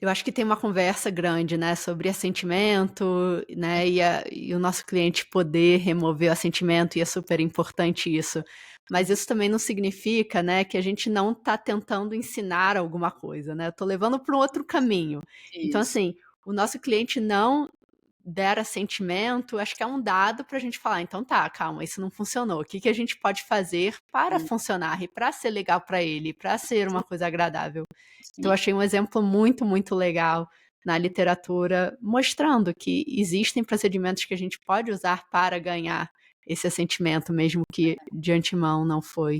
Eu acho que tem uma conversa grande, né, sobre assentimento, né, e o nosso cliente poder remover o assentimento, e é super importante isso. Mas isso também não significa, né, que a gente não está tentando ensinar alguma coisa, né? Eu tô levando para um outro caminho. Então, Isso. assim, o nosso cliente não der assentimento, acho que é um dado para a gente falar, então tá, calma, isso não funcionou. O que que a gente pode fazer para Sim, funcionar e para ser legal para ele, para ser uma coisa agradável? Então, eu sim. achei um exemplo muito, muito legal na literatura, mostrando que existem procedimentos que a gente pode usar para ganhar esse assentimento, mesmo que de antemão não foi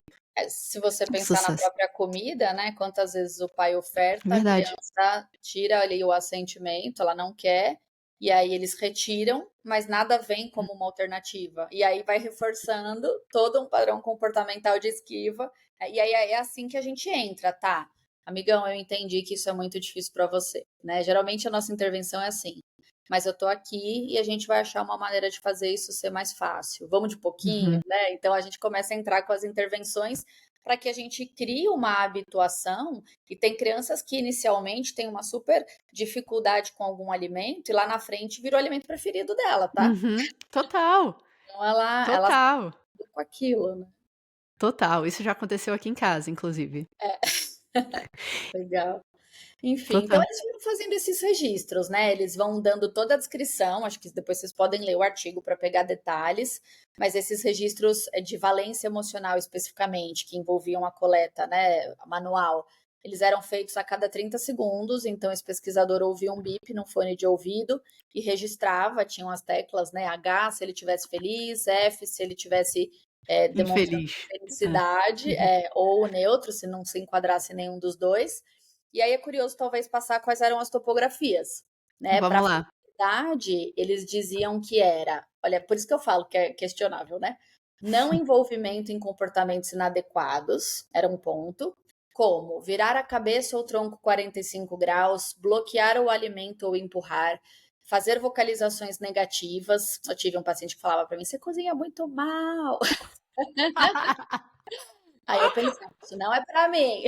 Se você um pensar na sucesso. própria comida, né? Quantas vezes o pai oferta, a Verdade. criança tira ali o assentimento, ela não quer, e aí eles retiram, mas nada vem como uma alternativa. E aí vai reforçando todo um padrão comportamental de esquiva. E aí é assim que a gente entra, tá? Amigão, eu entendi que isso é muito difícil para você, né? Geralmente a nossa intervenção é assim, mas eu tô aqui e a gente vai achar uma maneira de fazer isso ser mais fácil. Vamos de pouquinho, Uhum. né? Então a gente começa a entrar com as intervenções para que a gente crie uma habituação. E tem crianças que inicialmente têm uma super dificuldade com algum alimento e lá na frente virou o alimento preferido dela, tá? Uhum. Total, Então ela se total, habitua com aquilo, né? total. Isso já aconteceu aqui em casa, inclusive. Legal. Enfim, então Total. eles foram fazendo esses registros, né? Eles vão dando toda a descrição, acho que depois vocês podem ler o artigo para pegar detalhes, mas esses registros de valência emocional especificamente, que envolviam a coleta, né, manual, eles eram feitos a cada 30 segundos, então esse pesquisador ouvia um bip no fone de ouvido e registrava, tinham as teclas, né, H se ele tivesse feliz, F se ele tivesse demonstrando Infeliz. É. felicidade, Uhum. ou neutro, se não se enquadrasse nenhum dos dois. E aí é curioso talvez passar quais eram as topografias, né? Para Vamos a lá. felicidade, eles diziam que era, olha, por isso que eu falo que é questionável, né? Não envolvimento em comportamentos inadequados, era um ponto, como virar a cabeça ou tronco 45 graus, bloquear o alimento ou empurrar, fazer vocalizações negativas. Eu tive um paciente que falava para mim: "Você cozinha muito mal". Aí eu pensava: "Isso não é para mim".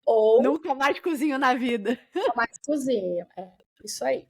Ou Nunca mais cozinho na vida. mais cozinha. É, isso aí.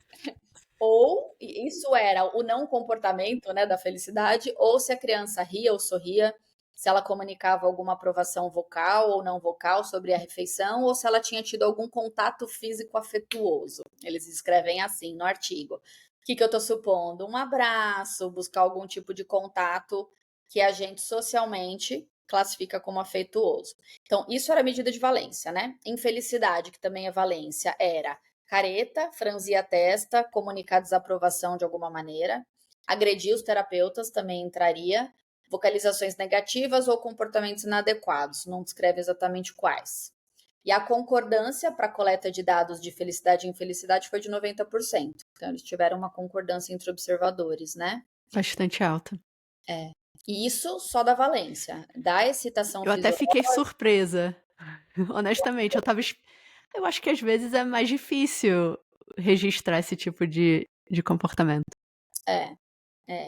Ou isso era o não comportamento, né, da felicidade, ou se a criança ria ou sorria, se ela comunicava alguma aprovação vocal ou não vocal sobre a refeição, ou se ela tinha tido algum contato físico afetuoso. Eles escrevem assim no artigo. O que, que eu estou supondo? Um abraço, buscar algum tipo de contato que a gente socialmente classifica como afetuoso. Então, isso era medida de valência, né? Infelicidade, que também é valência, era careta, franzir a testa, comunicar desaprovação de alguma maneira, agredir os terapeutas também entraria, vocalizações negativas ou comportamentos inadequados, não descreve exatamente quais. E a concordância para a coleta de dados de felicidade e infelicidade foi de 90%. Então, eles tiveram uma concordância entre observadores, né? Bastante alta. É. E isso só da valência. Da excitação Eu até fisiológica. fiquei surpresa. Honestamente, eu acho que às vezes é mais difícil registrar esse tipo de comportamento.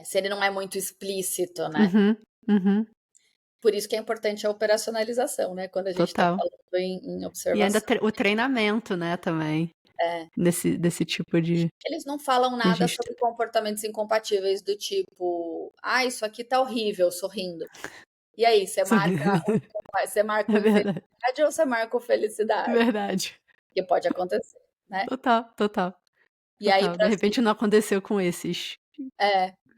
Se ele não é muito explícito, né? Uhum, uhum, Por isso que é importante a operacionalização, né? Quando a gente está total. falando em E ainda observação. o treinamento, né, também, É. desse tipo de Eles não falam nada registro. sobre comportamentos incompatíveis do tipo, ah, isso aqui tá horrível, sorrindo. E aí, você marca É o verdade, infelicidade ou você marca o felicidade? verdade. Que pode acontecer, né? Total, total, E aí, total. De para repente não aconteceu com esses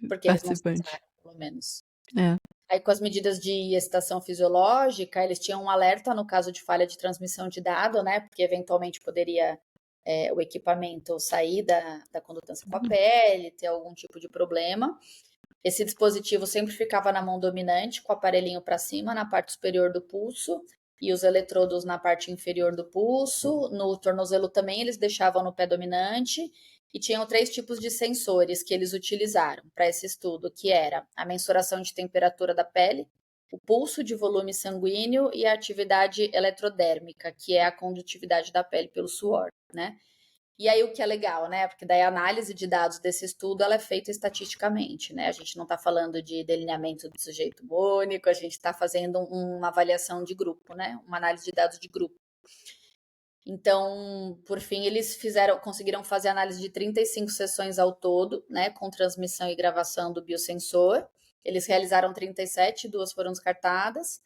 porque eles não participantes. citaram, pelo menos. É. Aí, com as medidas de excitação fisiológica, eles tinham um alerta no caso de falha de transmissão de dado, né? Porque eventualmente poderia o equipamento sair da condutância com a pele, ter algum tipo de problema. Esse dispositivo sempre ficava na mão dominante, com o aparelhinho para cima, na parte superior do pulso, e os eletrodos na parte inferior do pulso. No tornozelo também eles deixavam no pé dominante. E tinham 3 tipos de sensores que eles utilizaram para esse estudo, que era a mensuração de temperatura da pele, o pulso de volume sanguíneo e a atividade eletrodérmica, que é a condutividade da pele pelo suor, né? E aí o que é legal, né? Porque daí a análise de dados desse estudo ela é feita estatisticamente, né? A gente não está falando de delineamento de sujeito único, a gente está fazendo uma avaliação de grupo, né? Uma análise de dados de grupo. Então, por fim, eles conseguiram fazer análise de 35 sessões ao todo, né, com transmissão e gravação do biosensor. Eles realizaram 37, 2 foram descartadas.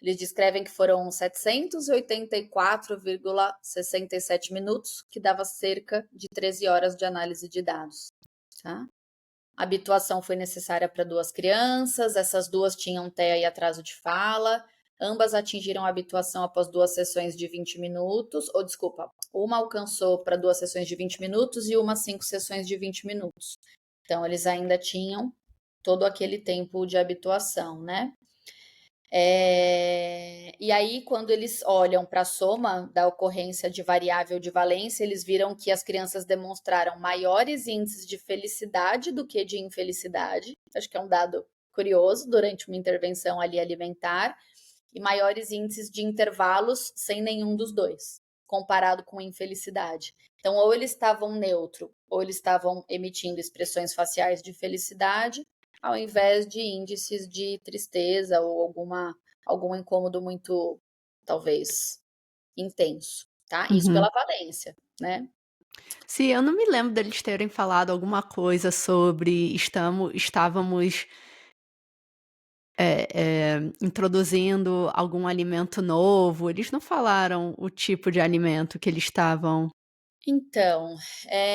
Eles descrevem que foram 784,67 minutos, que dava cerca de 13 horas de análise de dados. Tá? A habituação foi necessária para 2 crianças, essas 2 tinham TEA e atraso de fala, ambas atingiram a habituação após 2 sessões de 20 minutos, ou desculpa, uma alcançou para 2 sessões de 20 minutos e uma 5 sessões de 20 minutos. Então, eles ainda tinham todo aquele tempo de habituação, né? E aí, quando eles olham para a soma da ocorrência de variável de valência, eles viram que as crianças demonstraram maiores índices de felicidade do que de infelicidade. Acho que é um dado curioso durante uma intervenção ali alimentar. E maiores índices de intervalos sem nenhum dos dois, comparado com infelicidade. Então, ou eles estavam neutro, ou eles estavam emitindo expressões faciais de felicidade, ao invés de índices de tristeza ou algum incômodo muito, talvez, intenso, tá? Isso pela valência, né? Sim, eu não me lembro deles terem falado alguma coisa sobre estávamos introduzindo algum alimento novo. Eles não falaram o tipo de alimento que eles estavam. Então,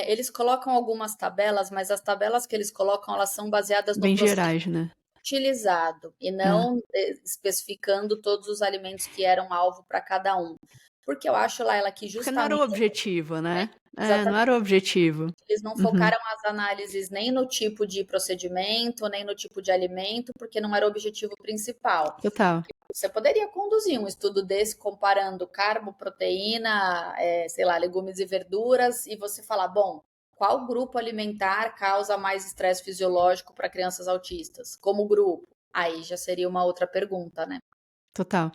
eles colocam algumas tabelas, mas as tabelas que eles colocam, elas são baseadas no Bem processo gerais, né? utilizado e É, não especificando todos os alimentos que eram alvo para cada um. Porque eu acho, Laila, que porque não era o justamente, objetivo, né? É, não exatamente, era o objetivo. eles não Uhum, focaram as análises nem no tipo de procedimento, nem no tipo de alimento, porque não era o objetivo principal. total. Você poderia conduzir um estudo desse comparando carbo, proteína, sei lá, legumes e verduras, e você falar, bom, qual grupo alimentar causa mais estresse fisiológico para crianças autistas? Como grupo? Aí já seria uma outra pergunta, né? Total.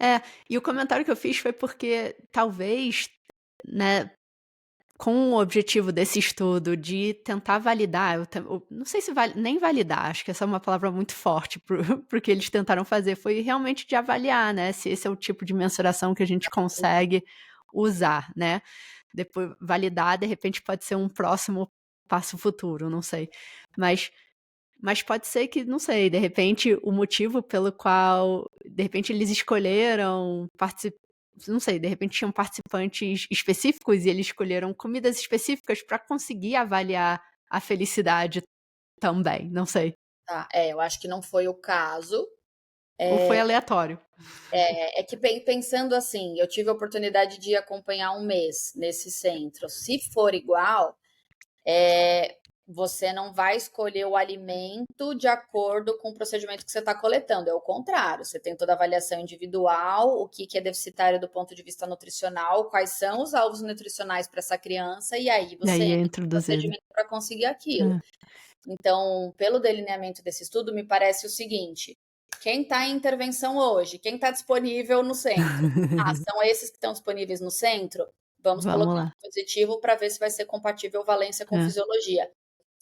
É, e o comentário que eu fiz foi porque talvez, né, com o objetivo desse estudo de tentar validar, eu não sei se nem validar, acho que essa é uma palavra muito forte para o que eles tentaram fazer, foi realmente de avaliar, né, se esse é o tipo de mensuração que a gente consegue usar, né. Depois validar, de repente, pode ser um próximo passo futuro, não sei. Mas pode ser que, não sei, de repente o motivo pelo qual, de repente eles escolheram não sei, de repente tinham participantes específicos e eles escolheram comidas específicas para conseguir avaliar a felicidade também, não sei. Tá, eu acho que não foi o caso. Ou foi aleatório. É que pensando assim, eu tive a oportunidade de acompanhar um mês nesse centro. Se for igual, você não vai escolher o alimento de acordo com o procedimento que você está coletando, é o contrário. Você tem toda a avaliação individual, o que é deficitário do ponto de vista nutricional, quais são os alvos nutricionais para essa criança, e aí E você aí é entra no introduzido. procedimento para conseguir aquilo. É, Então, pelo delineamento desse estudo, me parece o seguinte: quem está em intervenção hoje, quem está disponível no centro? Ah, são esses que estão disponíveis no centro? Vamos vamos colocar lá. um positivo para ver se vai ser compatível valência com É, fisiologia.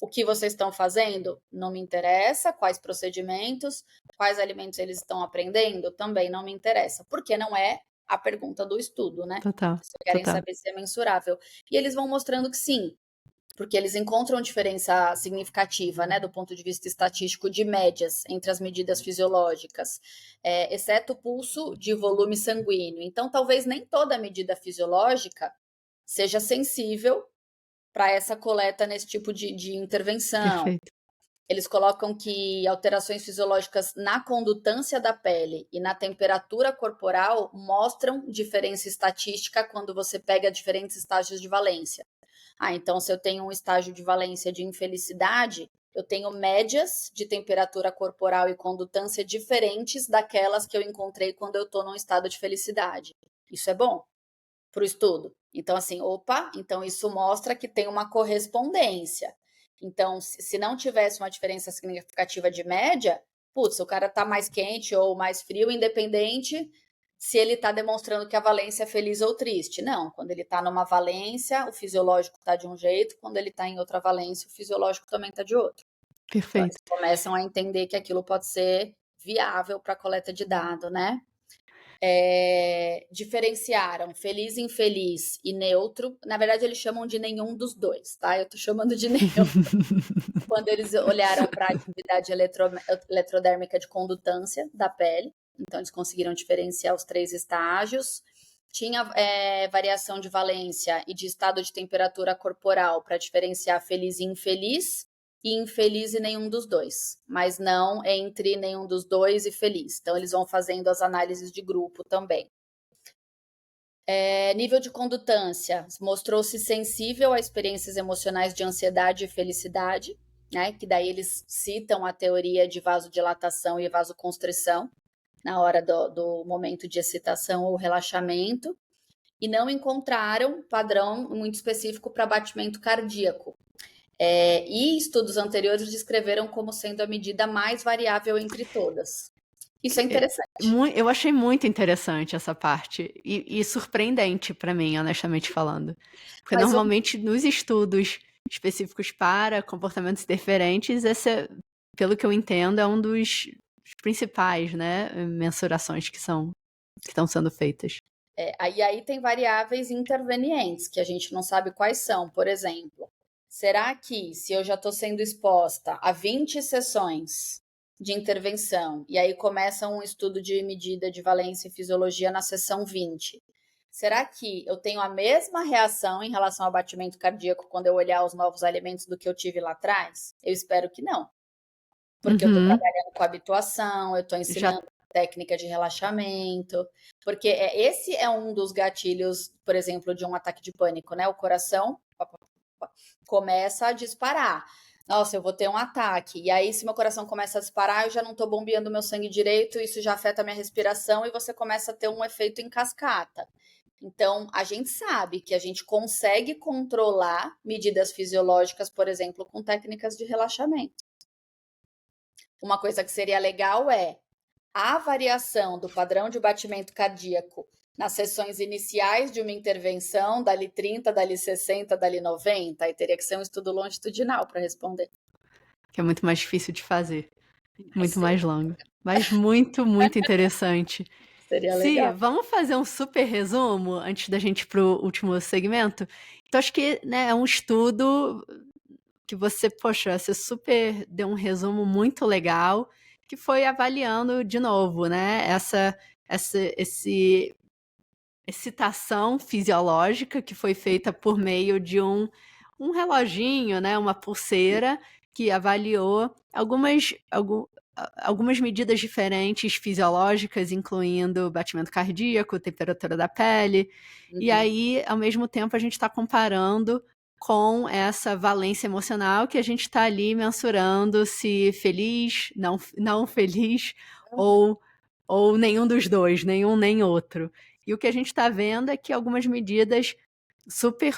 O que vocês estão fazendo? Não me interessa. Quais procedimentos? Quais alimentos eles estão aprendendo? Também não me interessa. Porque não é a pergunta do estudo, né? total, Vocês querem total. saber se é mensurável. E eles vão mostrando que sim, porque eles encontram diferença significativa, né, do ponto de vista estatístico de médias entre as medidas fisiológicas, exceto o pulso de volume sanguíneo. Então, talvez nem toda medida fisiológica seja sensível para essa coleta nesse tipo de intervenção. Perfeito. Eles colocam que alterações fisiológicas na condutância da pele e na temperatura corporal mostram diferença estatística quando você pega diferentes estágios de valência. Ah, então se eu tenho um estágio de valência de infelicidade, eu tenho médias de temperatura corporal e condutância diferentes daquelas que eu encontrei quando eu estou num estado de felicidade. Isso é bom para o estudo. Então, assim, opa, então isso mostra que tem uma correspondência. Então, se não tivesse uma diferença significativa de média, putz, o cara tá mais quente ou mais frio, independente se ele está demonstrando que a valência é feliz ou triste. Não, quando ele está numa valência, o fisiológico está de um jeito, quando ele está em outra valência, o fisiológico também está de outro. Então, eles Perfeito. começam a entender que aquilo pode ser viável para coleta de dado, né? Diferenciaram feliz, infeliz e neutro. Na verdade, eles chamam de nenhum dos dois, tá? Eu tô chamando de neutro. Quando eles olharam para a atividade eletrodérmica de condutância da pele, então eles conseguiram diferenciar os 3 estágios. Tinha variação de valência e de estado de temperatura corporal para diferenciar feliz e infeliz e nenhum dos dois, mas não entre nenhum dos dois e feliz. Então, eles vão fazendo as análises de grupo também. Nível de condutância, mostrou-se sensível a experiências emocionais de ansiedade e felicidade, né? Que daí eles citam a teoria de vasodilatação e vasoconstrição. na hora do momento de excitação ou relaxamento, e não encontraram padrão muito específico para batimento cardíaco. E estudos anteriores descreveram como sendo a medida mais variável entre todas. Isso é interessante. Eu achei muito interessante essa parte e surpreendente para mim, honestamente falando. Porque normalmente nos estudos específicos para comportamentos interferentes, esse, pelo que eu entendo, é um dos principais, né, mensurações que estão sendo feitas. Aí tem variáveis intervenientes, que a gente não sabe quais são. Por exemplo, será que se eu já estou sendo exposta a 20 sessões de intervenção, e aí começa um estudo de medida de valência e fisiologia na sessão 20, será que eu tenho a mesma reação em relação ao batimento cardíaco quando eu olhar os novos alimentos do que eu tive lá atrás? Eu espero que não. Porque eu estou trabalhando com habituação, eu estou ensinando técnica de relaxamento, porque esse é um dos gatilhos, por exemplo, de um ataque de pânico, né? O coração começa a disparar. Nossa, eu vou ter um ataque. E aí, se meu coração começa a disparar, eu já não estou bombeando meu sangue direito, isso já afeta a minha respiração e você começa a ter um efeito em cascata. Então, a gente sabe que a gente consegue controlar medidas fisiológicas, por exemplo, com técnicas de relaxamento. Uma coisa que seria legal é a variação do padrão de batimento cardíaco nas sessões iniciais de uma intervenção, dali 30, dali 60, dali 90, aí teria que ser um estudo longitudinal para responder. Que é muito mais difícil de fazer, muito mais longo, mas muito, muito interessante. Seria legal. Sim, vamos fazer um super resumo antes da gente ir para o último segmento? Então, acho que, né, é um estudo que você super deu um resumo muito legal, que foi avaliando de novo, né, essa excitação fisiológica que foi feita por meio de um reloginho, né, uma pulseira, que avaliou algumas medidas diferentes fisiológicas, incluindo batimento cardíaco, temperatura da pele, e aí, ao mesmo tempo, a gente está comparando com essa valência emocional que a gente está ali mensurando se feliz, não feliz, ou nenhum dos dois, nenhum nem outro. E o que a gente está vendo é que algumas medidas super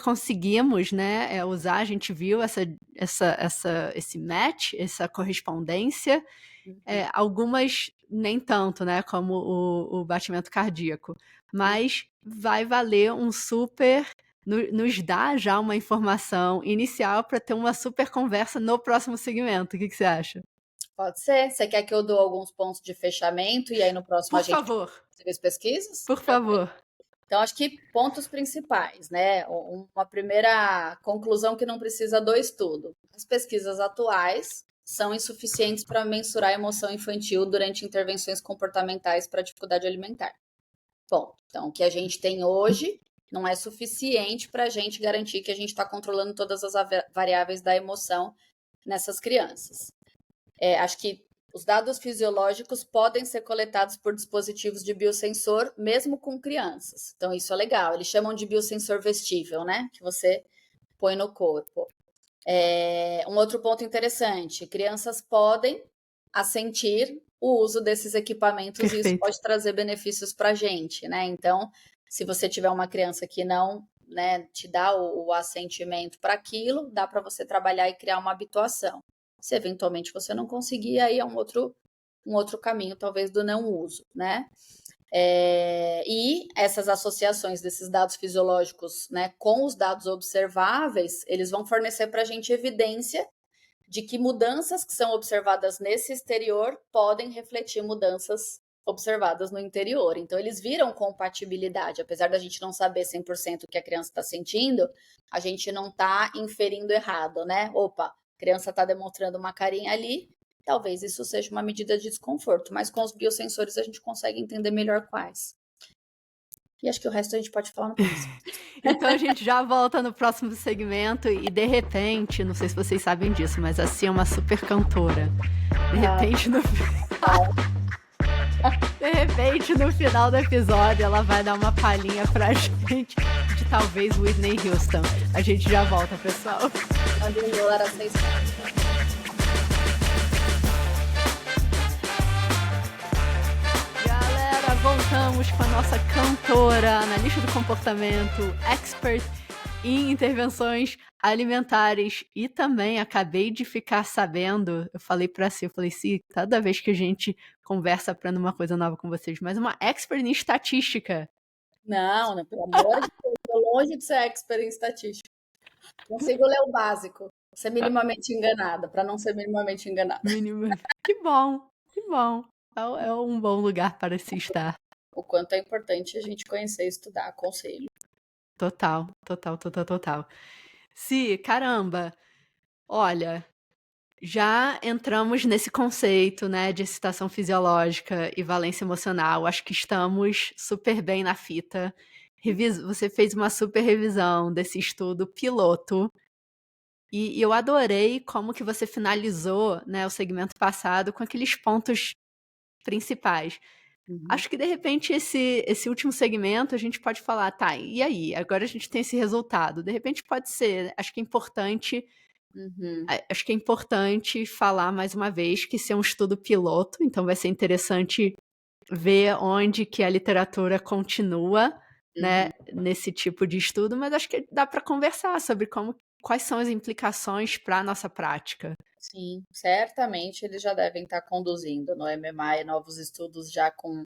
conseguimos, né, usar, a gente viu esse match, essa correspondência, algumas nem tanto, né, como o batimento cardíaco, mas vai valer um super, nos dá já uma informação inicial para ter uma super conversa no próximo segmento. O que você acha? Pode ser. Você quer que eu dou alguns pontos de fechamento e aí no próximo Por favor. As pesquisas? Por favor. Então, acho que pontos principais, né? Uma primeira conclusão que não precisa do estudo. As pesquisas atuais são insuficientes para mensurar a emoção infantil durante intervenções comportamentais para dificuldade alimentar. Bom, então o que a gente tem hoje não é suficiente para a gente garantir que a gente está controlando todas as variáveis da emoção nessas crianças. Acho que os dados fisiológicos podem ser coletados por dispositivos de biosensor, mesmo com crianças. Então, isso é legal. Eles chamam de biosensor vestível, né? Que você põe no corpo. Um outro ponto interessante. Crianças podem assentir o uso desses equipamentos. Perfeito. E isso pode trazer benefícios para a gente, né? Então, se você tiver uma criança que não, né, te dá o assentimento para aquilo, dá para você trabalhar e criar uma habituação. Se eventualmente você não conseguir, aí é um outro caminho, talvez, do não uso, né? E essas associações desses dados fisiológicos, né, com os dados observáveis, eles vão fornecer para a gente evidência de que mudanças que são observadas nesse exterior podem refletir mudanças observadas no interior. Então, eles viram compatibilidade. Apesar da gente não saber 100% o que a criança está sentindo, a gente não está inferindo errado, né? Opa, a criança está demonstrando uma carinha ali, talvez isso seja uma medida de desconforto, mas com os biosensores a gente consegue entender melhor quais. E acho que o resto a gente pode falar no próximo. Então a gente já volta no próximo segmento e de repente, não sei se vocês sabem disso, mas a Cia é uma super cantora. De repente, de repente, no final do episódio, ela vai dar uma palhinha pra gente de talvez Whitney Houston. A gente já volta, pessoal. voltamos com a nossa cantora, analista do comportamento, expert em intervenções alimentares e também acabei de ficar sabendo, eu falei pra Si, cada vez que a gente conversa, aprendo uma coisa nova com vocês, mas uma expert em estatística. Não, pelo amor de Deus, tô longe de ser expert em estatística. Consigo ler o básico, ser minimamente enganada, para não ser minimamente enganada. Que bom, que bom. É um bom lugar para se estar. O quanto é importante a gente conhecer e estudar, aconselho. Total. Si, caramba, olha, já entramos nesse conceito, né, de excitação fisiológica e valência emocional. Acho que estamos super bem na fita. Você fez uma super revisão desse estudo piloto. E eu adorei como que você finalizou, né, o segmento passado com aqueles pontos principais. Acho que, de repente, esse último segmento a gente pode falar, tá, e aí? Agora a gente tem esse resultado. De repente pode ser, acho que é importante falar mais uma vez que isso é um estudo piloto, então vai ser interessante ver onde que a literatura continua, né, nesse tipo de estudo, mas acho que dá para conversar sobre quais são as implicações para a nossa prática. Sim, certamente eles já devem estar conduzindo no MMI novos estudos já com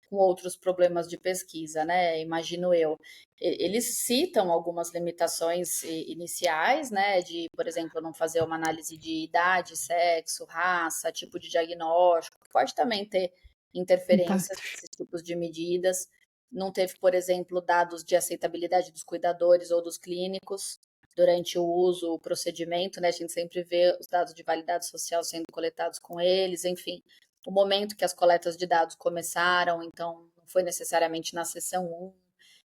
outros problemas de pesquisa, né? Imagino eu. Eles citam algumas limitações iniciais, né? De, por exemplo, não fazer uma análise de idade, sexo, raça, tipo de diagnóstico, que pode também ter interferências Impactos. nesses tipos de medidas. Não teve, por exemplo, dados de aceitabilidade dos cuidadores ou dos clínicos durante o uso, o procedimento, né? A gente sempre vê os dados de validade social sendo coletados com eles, enfim, o momento que as coletas de dados começaram, então não foi necessariamente na sessão 1,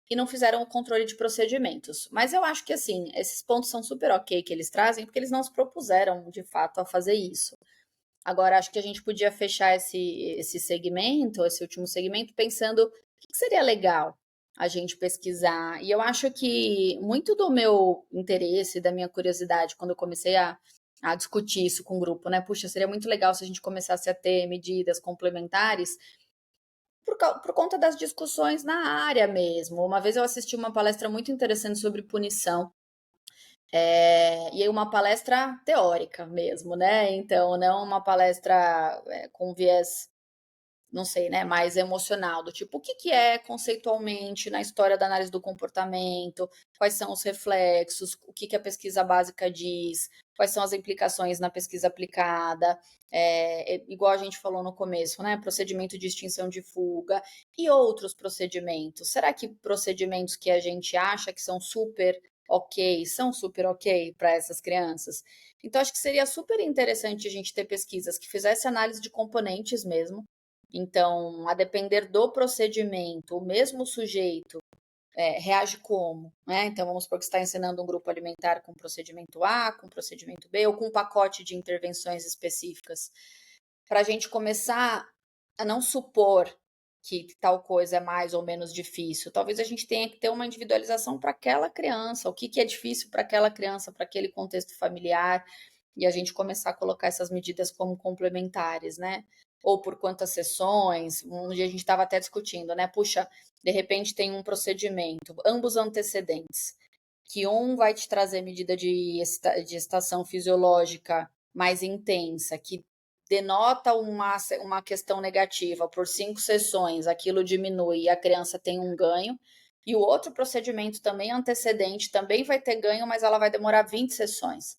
e não fizeram o controle de procedimentos. Mas eu acho que, assim, esses pontos são super ok que eles trazem, porque eles não se propuseram, de fato, a fazer isso. Agora, acho que a gente podia fechar esse segmento, esse último segmento, pensando o que seria legal a gente pesquisar. E eu acho que muito do meu interesse, da minha curiosidade, quando eu comecei a discutir isso com o grupo, né? Puxa, seria muito legal se a gente começasse a ter medidas complementares por conta das discussões na área mesmo. Uma vez eu assisti uma palestra muito interessante sobre punição, e aí uma palestra teórica mesmo, né? Então, não uma palestra com viés, não sei, né, mais emocional, do tipo, o que é conceitualmente na história da análise do comportamento, quais são os reflexos, o que a pesquisa básica diz, quais são as implicações na pesquisa aplicada, igual a gente falou no começo, né, procedimento de extinção de fuga e outros procedimentos. Será que procedimentos que a gente acha que são super ok para essas crianças? Então, acho que seria super interessante a gente ter pesquisas que fizessem análise de componentes mesmo. Então, a depender do procedimento, o mesmo sujeito reage como, né? Então, vamos supor que você está ensinando um grupo alimentar com procedimento A, com procedimento B, ou com um pacote de intervenções específicas, para a gente começar a não supor que tal coisa é mais ou menos difícil. Talvez a gente tenha que ter uma individualização para aquela criança, o que é difícil para aquela criança, para aquele contexto familiar, e a gente começar a colocar essas medidas como complementares, né? Ou por quantas sessões. Um dia a gente estava até discutindo, né? Puxa, de repente tem um procedimento, ambos antecedentes, que um vai te trazer medida de estação fisiológica mais intensa, que denota uma questão negativa por 5 sessões, aquilo diminui e a criança tem um ganho. E o outro procedimento também antecedente também vai ter ganho, mas ela vai demorar 20 sessões.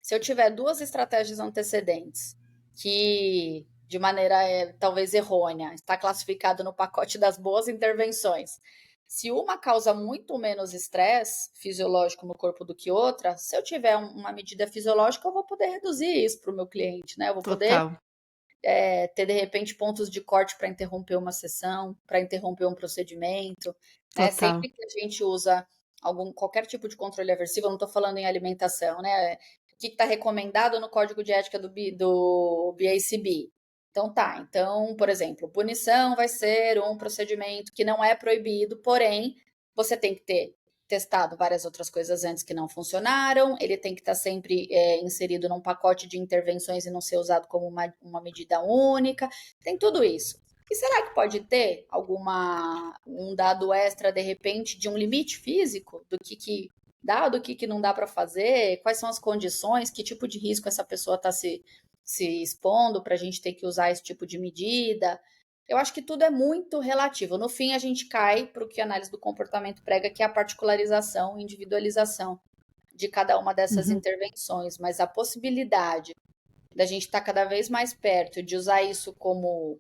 Se eu tiver 2 estratégias antecedentes que, de maneira talvez errônea, está classificado no pacote das boas intervenções, se uma causa muito menos estresse fisiológico no corpo do que outra, se eu tiver uma medida fisiológica, eu vou poder reduzir isso para o meu cliente, né? Eu vou poder ter, de repente, pontos de corte para interromper uma sessão, para interromper um procedimento, né? Sempre que a gente usa qualquer tipo de controle aversivo, eu não estou falando em alimentação, né? O que está recomendado no código de ética do BACB? Então, por exemplo, punição vai ser um procedimento que não é proibido, porém, você tem que ter testado várias outras coisas antes que não funcionaram, ele tem que estar sempre inserido num pacote de intervenções e não ser usado como uma medida única, tem tudo isso. E será que pode ter um dado extra, de repente, de um limite físico do que dá, do que não dá para fazer? Quais são as condições? Que tipo de risco essa pessoa está se expondo para a gente ter que usar esse tipo de medida? Eu acho que tudo é muito relativo. No fim, a gente cai para o que a análise do comportamento prega, que é a particularização, individualização de cada uma dessas Uhum. intervenções. Mas a possibilidade da gente estar cada vez mais perto de usar isso como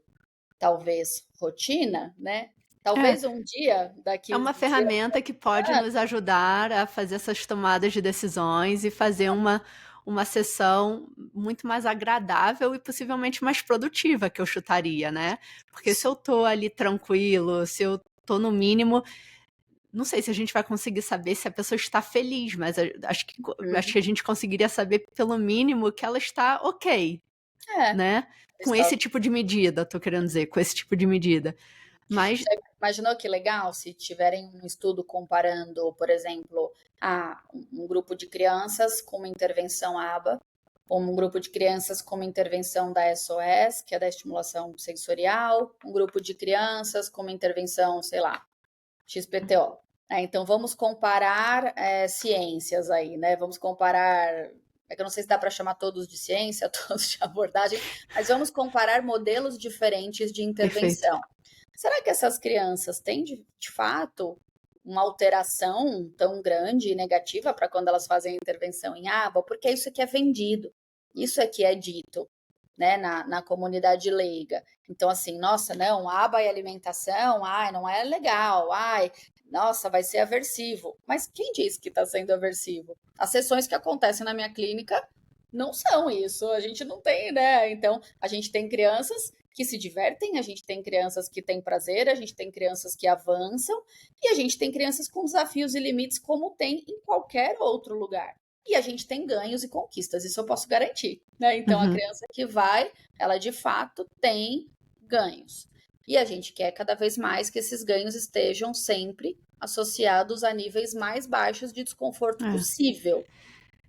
talvez rotina, né? É, Talvez um dia, é daqui uma uns dias, ferramenta que pode nos ajudar a fazer essas tomadas de decisões e fazer uma sessão muito mais agradável e possivelmente mais produtiva, que eu chutaria, né? Porque se eu tô ali tranquilo, se eu tô no mínimo, não sei se a gente vai conseguir saber se a pessoa está feliz, mas acho que a gente conseguiria saber pelo mínimo que ela está ok, é, né? Com está. esse tipo de medida, tô querendo dizer, com esse tipo de medida. Mas, Você imaginou que legal se tiverem um estudo comparando, por exemplo, um grupo de crianças com uma intervenção ABA, ou um grupo de crianças com uma intervenção da SOS, que é da estimulação sensorial, um grupo de crianças com uma intervenção, sei lá, XPTO. Então, vamos comparar ciências aí, né? Vamos comparar. É que eu não sei se dá para chamar todos de ciência, todos de abordagem, mas vamos comparar modelos diferentes de perfeito. intervenção. Será que essas crianças têm, de fato, uma alteração tão grande e negativa para quando elas fazem a intervenção em aba? Porque isso é que é vendido, isso é que é dito, né, na comunidade leiga. Então, assim, nossa, não, aba e alimentação, ai, não é legal, ai, nossa, vai ser aversivo. Mas quem disse que está sendo aversivo? As sessões que acontecem na minha clínica não são isso, a gente não tem, né? Então, a gente tem crianças que se divertem, a gente tem crianças que têm prazer, a gente tem crianças que avançam e a gente tem crianças com desafios e limites como tem em qualquer outro lugar. E a gente tem ganhos e conquistas, isso eu posso garantir, né? Então, a Uhum. criança que vai, ela de fato tem ganhos. E a gente quer cada vez mais que esses ganhos estejam sempre associados a níveis mais baixos de desconforto É, possível.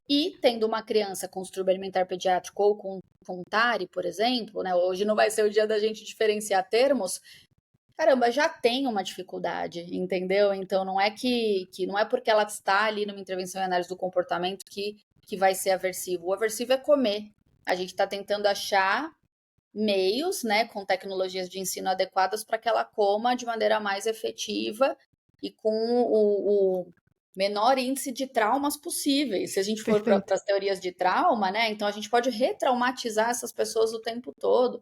E tendo uma criança com distúrbio alimentar pediátrico ou com TARI, por exemplo, né? Hoje não vai ser o dia da gente diferenciar termos. Caramba, já tem uma dificuldade, entendeu? Então não é que não é porque ela está ali numa intervenção em análise do comportamento que vai ser aversivo. O aversivo é comer. A gente está tentando achar meios, né, com tecnologias de ensino adequadas para que ela coma de maneira mais efetiva e com o menor índice de traumas possíveis. Se a gente for para perfeito. as teorias de trauma, né, então a gente pode retraumatizar essas pessoas o tempo todo,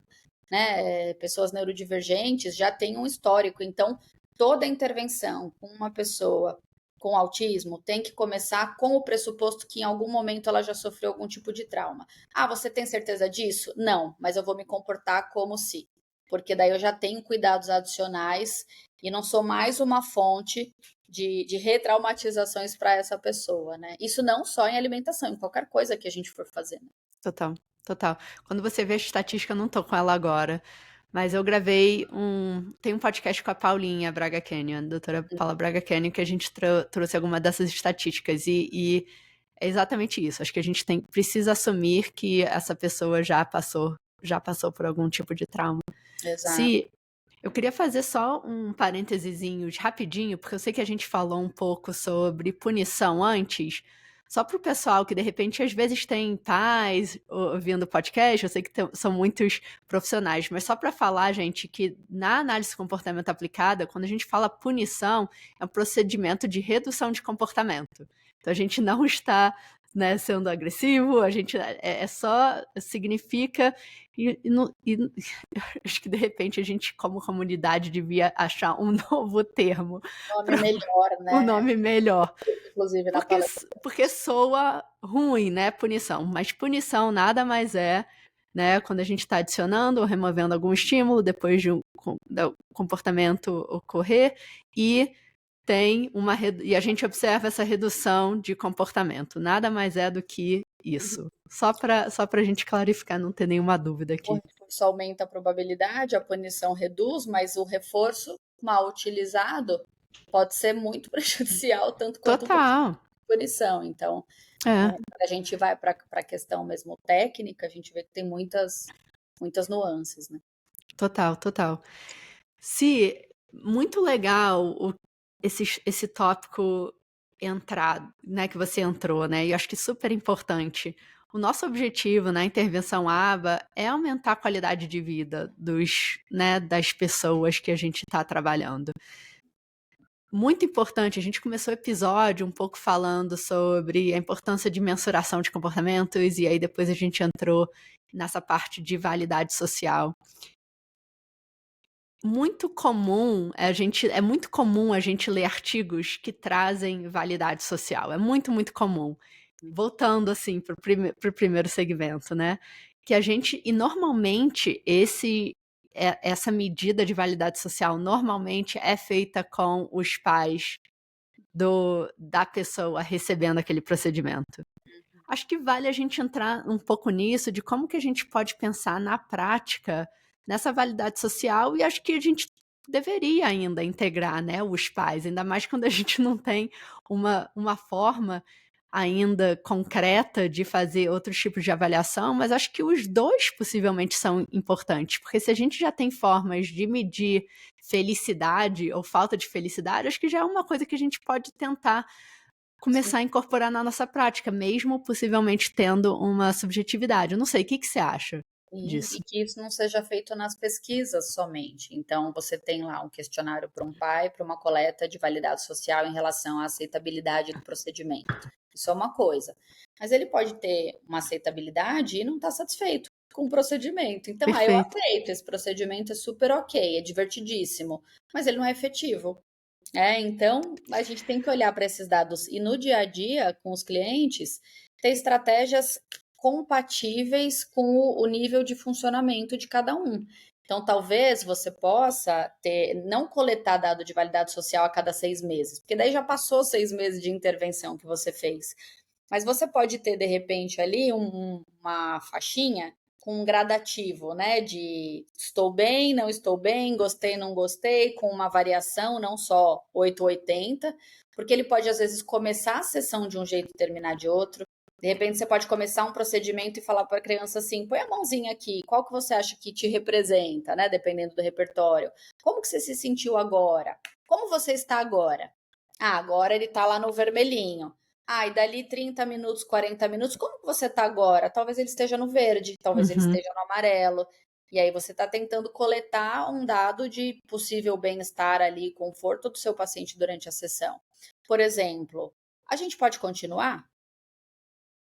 né? Pessoas neurodivergentes já têm um histórico, então toda intervenção com uma pessoa com autismo tem que começar com o pressuposto que em algum momento ela já sofreu algum tipo de trauma. Ah, você tem certeza disso? Não, mas eu vou me comportar como se. Porque daí eu já tenho cuidados adicionais e não sou mais uma fonte de retraumatizações para essa pessoa, né? Isso não só em alimentação, em qualquer coisa que a gente for fazer. Né? Total, total. Quando você vê a estatística, eu não tô com ela agora, mas eu gravei tem um podcast com a Paulinha Braga Canyon, a doutora Paula Braga Canyon, que a gente trouxe alguma dessas estatísticas e é exatamente isso. Acho que a gente precisa assumir que essa pessoa já passou por algum tipo de trauma. Exato. Se eu queria fazer só um parêntesezinho rapidinho, porque eu sei que a gente falou um pouco sobre punição antes, só para o pessoal que de repente às vezes tem pais ouvindo podcast, eu sei que são muitos profissionais, mas só para falar, gente, que na análise de comportamento aplicada, quando a gente fala punição, é um procedimento de redução de comportamento. Então a gente não está, né, sendo agressivo, a gente é só significa acho que de repente a gente, como comunidade, devia achar um novo termo Nome para melhor, um né? nome melhor. Inclusive na Porque, palestra. porque soa ruim, né? Punição. Mas punição nada mais é, né? Quando a gente está adicionando ou removendo algum estímulo depois de do comportamento ocorrer e e a gente observa essa redução de comportamento. Nada mais é do que isso. Só para a gente clarificar, não ter nenhuma dúvida O aqui. reforço aumenta a probabilidade, a punição reduz, mas o reforço mal utilizado pode ser muito prejudicial, tanto quanto Total. punição. Então, É. a gente vai para a questão mesmo técnica, a gente vê que tem muitas nuances, né? Total, total. Se muito legal esse tópico entrar, né, que você entrou, né? E eu acho que super importante. O nosso objetivo na intervenção ABA é aumentar a qualidade de vida né, das pessoas que a gente está trabalhando. Muito importante, a gente começou o episódio um pouco falando sobre a importância de mensuração de comportamentos, e aí depois a gente entrou nessa parte de validade social. É muito comum a gente ler artigos que trazem validade social. É muito, muito comum. Voltando assim para o primeiro segmento, né? Que a gente, e normalmente essa medida de validade social normalmente é feita com os pais da pessoa recebendo aquele procedimento. Acho que vale a gente entrar um pouco nisso, de como que a gente pode pensar na prática nessa validade social, e acho que a gente deveria ainda integrar, né, os pais, ainda mais quando a gente não tem uma forma ainda concreta de fazer outros tipos de avaliação, mas acho que os dois possivelmente são importantes, porque se a gente já tem formas de medir felicidade ou falta de felicidade, acho que já é uma coisa que a gente pode tentar começar a incorporar na nossa prática, mesmo possivelmente tendo uma subjetividade. Eu não sei, o que você acha disso? E que isso não seja feito nas pesquisas somente. Então, você tem lá um questionário para um pai, para uma coleta de validade social em relação à aceitabilidade do procedimento. Isso é uma coisa. Mas ele pode ter uma aceitabilidade e não estar satisfeito com o procedimento. Então, eu Perfeito. aceito, esse procedimento é super ok, é divertidíssimo, mas ele não é efetivo. Então, a gente tem que olhar para esses dados e no dia a dia, com os clientes, ter estratégias compatíveis com o nível de funcionamento de cada um. Então, talvez você possa não coletar dado de validade social a cada 6 meses, porque daí já passou 6 meses de intervenção que você fez. Mas você pode ter, de repente, ali uma faixinha com um gradativo, né? De estou bem, não estou bem, gostei, não gostei, com uma variação, não só 8 ou 80, porque ele pode, às vezes, começar a sessão de um jeito e terminar de outro. De repente, você pode começar um procedimento e falar para a criança assim: põe a mãozinha aqui, qual que você acha que te representa, né? Dependendo do repertório. Como que você se sentiu agora? Como você está agora? Ah, agora ele está lá no vermelhinho. Ah, e dali 30 minutos, 40 minutos, como que você está agora? Talvez ele esteja no verde, talvez ele esteja no amarelo. E aí você está tentando coletar um dado de possível bem-estar ali, conforto do seu paciente durante a sessão. Por exemplo, a gente pode continuar?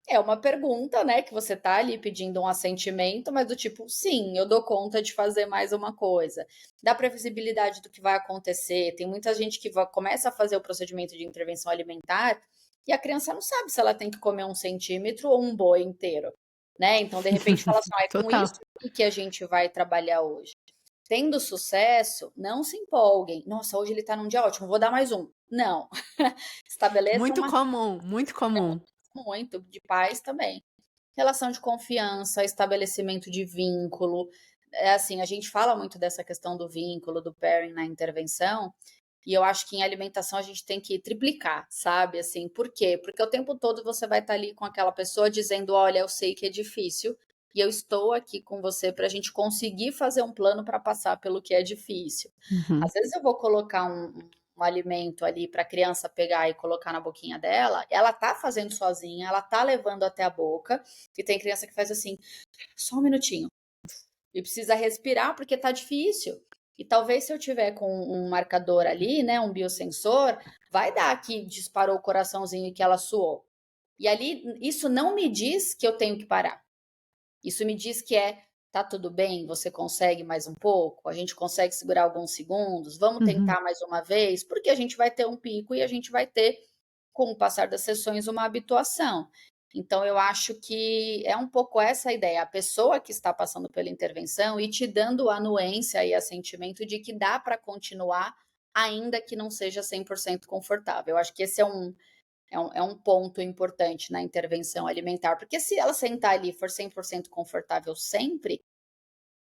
É uma pergunta, né, que você está ali pedindo um assentimento, mas do tipo, sim, eu dou conta de fazer mais uma coisa. Dá previsibilidade do que vai acontecer. Tem muita gente que começa a fazer o procedimento de intervenção alimentar e a criança não sabe se ela tem que comer 1 centímetro ou um boi inteiro, né? Então, de repente, fala assim, é com Total. isso que a gente vai trabalhar hoje. Tendo sucesso, não se empolguem. Nossa, hoje ele está num dia ótimo, vou dar mais um. Não. Estabeleça Muito uma comum, muito comum. muito de pais também. Relação de confiança, estabelecimento de vínculo. É assim, a gente fala muito dessa questão do vínculo, do pairing na intervenção, e eu acho que em alimentação a gente tem que triplicar, sabe? Assim, por quê? Porque o tempo todo você vai estar ali com aquela pessoa dizendo: olha, eu sei que é difícil, e eu estou aqui com você para a gente conseguir fazer um plano para passar pelo que é difícil. Uhum. Às vezes eu vou colocar um alimento ali para a criança pegar e colocar na boquinha dela, ela tá fazendo sozinha, ela tá levando até a boca, e tem criança que faz assim, só um minutinho, e precisa respirar porque tá difícil. E talvez se eu tiver com um marcador ali, né, um biosensor, vai dar que disparou o coraçãozinho e que ela suou. E ali, isso não me diz que eu tenho que parar. Isso me diz que tá tudo bem, você consegue mais um pouco, a gente consegue segurar alguns segundos, vamos Uhum. tentar mais uma vez, porque a gente vai ter um pico e a gente vai ter, com o passar das sessões, uma habituação. Então, eu acho que é um pouco essa a ideia, a pessoa que está passando pela intervenção e te dando a anuência e assentimento de que dá para continuar, ainda que não seja 100% confortável. Eu acho que esse é um ponto importante na intervenção alimentar, porque se ela sentar ali e for 100% confortável sempre,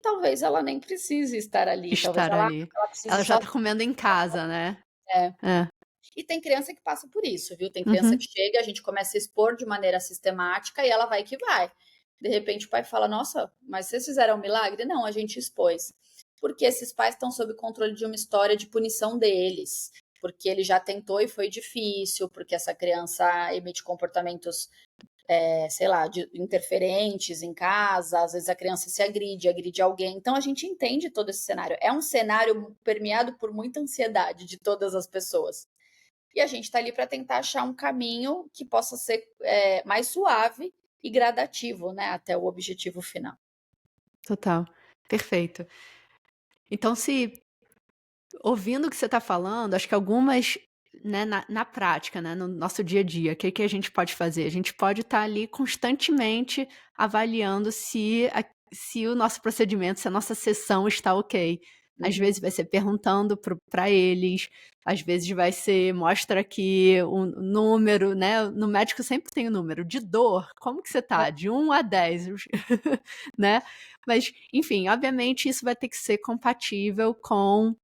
talvez ela nem precise estar ali, talvez Estar ela, ali. ela precise Ela já só. tá comendo em casa, né? É. É. E tem criança que passa por isso, viu? Tem criança que Uhum. chega, a gente começa a expor de maneira sistemática e ela vai que vai. De repente o pai fala: nossa, mas vocês fizeram um milagre? Não, a gente expôs. porque esses pais estão sob controle de uma história de punição deles, porque ele já tentou e foi difícil, porque essa criança emite comportamentos, sei lá, interferentes em casa, às vezes a criança se agride alguém. Então a gente entende todo esse cenário. É um cenário permeado por muita ansiedade de todas as pessoas. E a gente está ali para tentar achar um caminho que possa ser mais suave e gradativo, né, até o objetivo final. Total. Perfeito. Então, se ouvindo o que você está falando, acho que algumas, né, na prática, né, no nosso dia a dia, o que que a gente pode fazer? A gente pode estar ali constantemente avaliando se o nosso procedimento, se a nossa sessão está ok. Às Uhum. vezes vai ser perguntando para eles, às vezes vai ser, mostra aqui o número, né? No médico sempre tem o número de dor. Como que você tá? De 1 a 10, né? Mas, enfim, obviamente isso vai ter que ser compatível com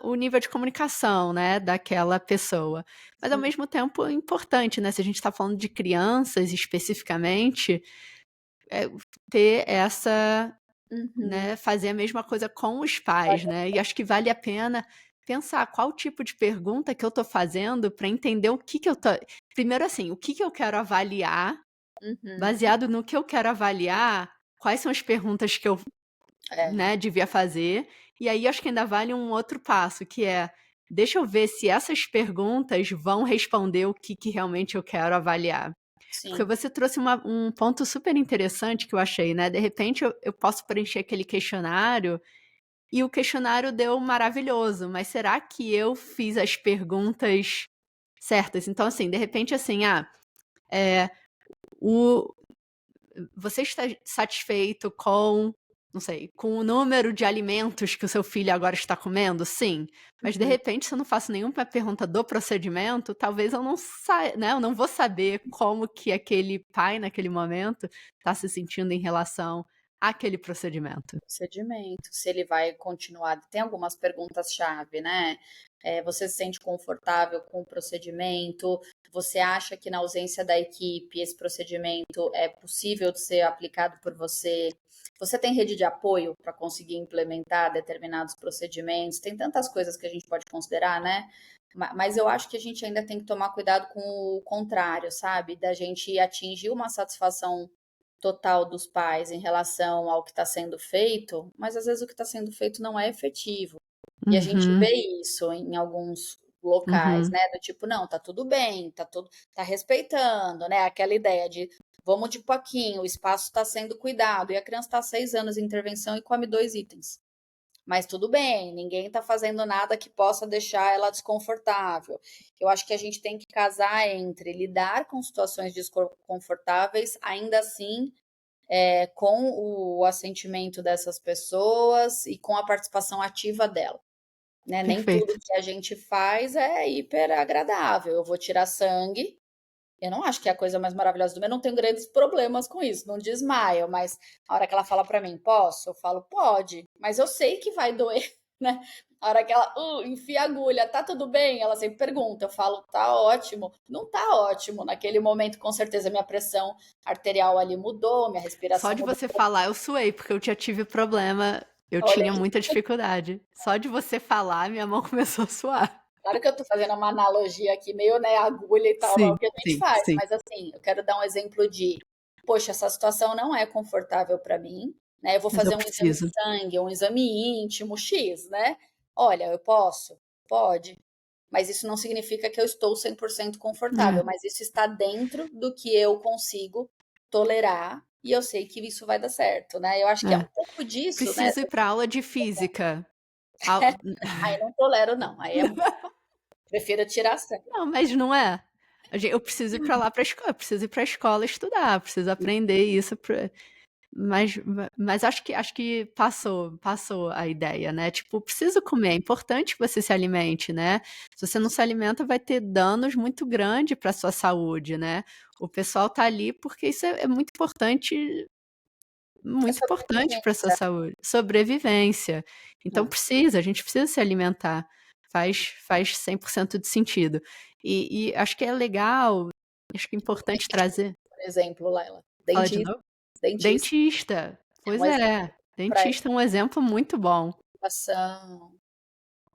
o nível de comunicação, né, daquela pessoa. Mas ao Sim. mesmo tempo é importante, né, se a gente está falando de crianças especificamente, é, ter essa, Uhum. né, fazer a mesma coisa com os pais, né, e acho que vale a pena pensar qual tipo de pergunta que eu estou fazendo para entender o que eu tô... Primeiro assim, o que eu quero avaliar, Uhum. baseado no que eu quero avaliar, quais são as perguntas que eu, É, né, devia fazer. E aí acho que ainda vale um outro passo, que é, deixa eu ver se essas perguntas vão responder o que realmente eu quero avaliar. Porque sim. você trouxe um ponto super interessante que eu achei, né? De repente eu posso preencher aquele questionário e o questionário deu maravilhoso, mas será que eu fiz as perguntas certas? Então, assim, de repente, assim, o, você está satisfeito com, não sei, com o número de alimentos que o seu filho agora está comendo? Sim. Mas de Uhum. repente, se eu não faço nenhuma pergunta do procedimento, talvez eu não né? Eu não vou saber como que aquele pai, naquele momento, está se sentindo em relação àquele procedimento. Procedimento, se ele vai continuar. Tem algumas perguntas-chave, né? Você se sente confortável com o procedimento? Você acha que na ausência da equipe esse procedimento é possível de ser aplicado por você? Você tem rede de apoio para conseguir implementar determinados procedimentos? Tem tantas coisas que a gente pode considerar, né? Mas eu acho que a gente ainda tem que tomar cuidado com o contrário, sabe? Da gente atingir uma satisfação total dos pais em relação ao que está sendo feito, mas às vezes o que está sendo feito não é efetivo. E a gente Uhum, vê isso em alguns locais, uhum. né? Do tipo, não, tá tudo bem, tá respeitando, né? Aquela ideia de vamos de pouquinho, o espaço está sendo cuidado, e a criança está há 6 anos em intervenção e come 2 itens. Mas tudo bem, ninguém está fazendo nada que possa deixar ela desconfortável. Eu acho que a gente tem que casar entre lidar com situações desconfortáveis, ainda assim com o assentimento dessas pessoas e com a participação ativa dela. Né? Nem Perfeito. tudo que a gente faz é hiper agradável. Eu vou tirar sangue. Eu não acho que é a coisa mais maravilhosa do mundo. Eu não tenho grandes problemas com isso, não desmaio, mas a hora que ela fala para mim, posso? Eu falo, pode, mas eu sei que vai doer, né? A hora que ela enfia a agulha, tá tudo bem? Ela sempre pergunta, eu falo, tá ótimo. Não tá ótimo. Naquele momento, com certeza, minha pressão arterial ali mudou, minha Só respiração de mudou. você falar, eu suei, porque eu já tive problema, eu Olha tinha aí, muita dificuldade. Só de você falar, minha mão começou a suar. claro que eu tô fazendo uma analogia aqui, meio, né, agulha e tal, não é o Sim, que a gente sim, faz, sim. mas assim, eu quero dar um exemplo de, poxa, essa situação não é confortável para mim, né? Eu vou Mas eu fazer um exame de preciso. sangue, um exame íntimo, X, né? Olha, eu posso? Pode. Mas isso não significa que eu estou 100% confortável, É, mas isso está dentro do que eu consigo tolerar e eu sei que isso vai dar certo, né? Eu acho que é um é. pouco disso, né? Preciso ir pra aula de física. Au Aí não tolero, não. Aí é, prefiro tirar sangue. Não, mas não é? Eu preciso ir pra lá pra escola, eu preciso ir pra escola estudar, preciso aprender isso pra... Mas acho que passou a ideia, né? Tipo, preciso comer, é importante que você se alimente, né? Se você não se alimenta, vai ter danos muito grandes para sua saúde, né? O pessoal tá ali porque isso é É muito importante para sua sobrevivência. saúde, sobrevivência. Então Né? a gente precisa se alimentar. Faz 100% de sentido. E acho que é legal, acho que é importante trazer. Por exemplo, Laila. Fala de Dentista, novo? dentista Dentista. é Pois um exemplo. é. para Dentista é um exemplo muito bom. educação.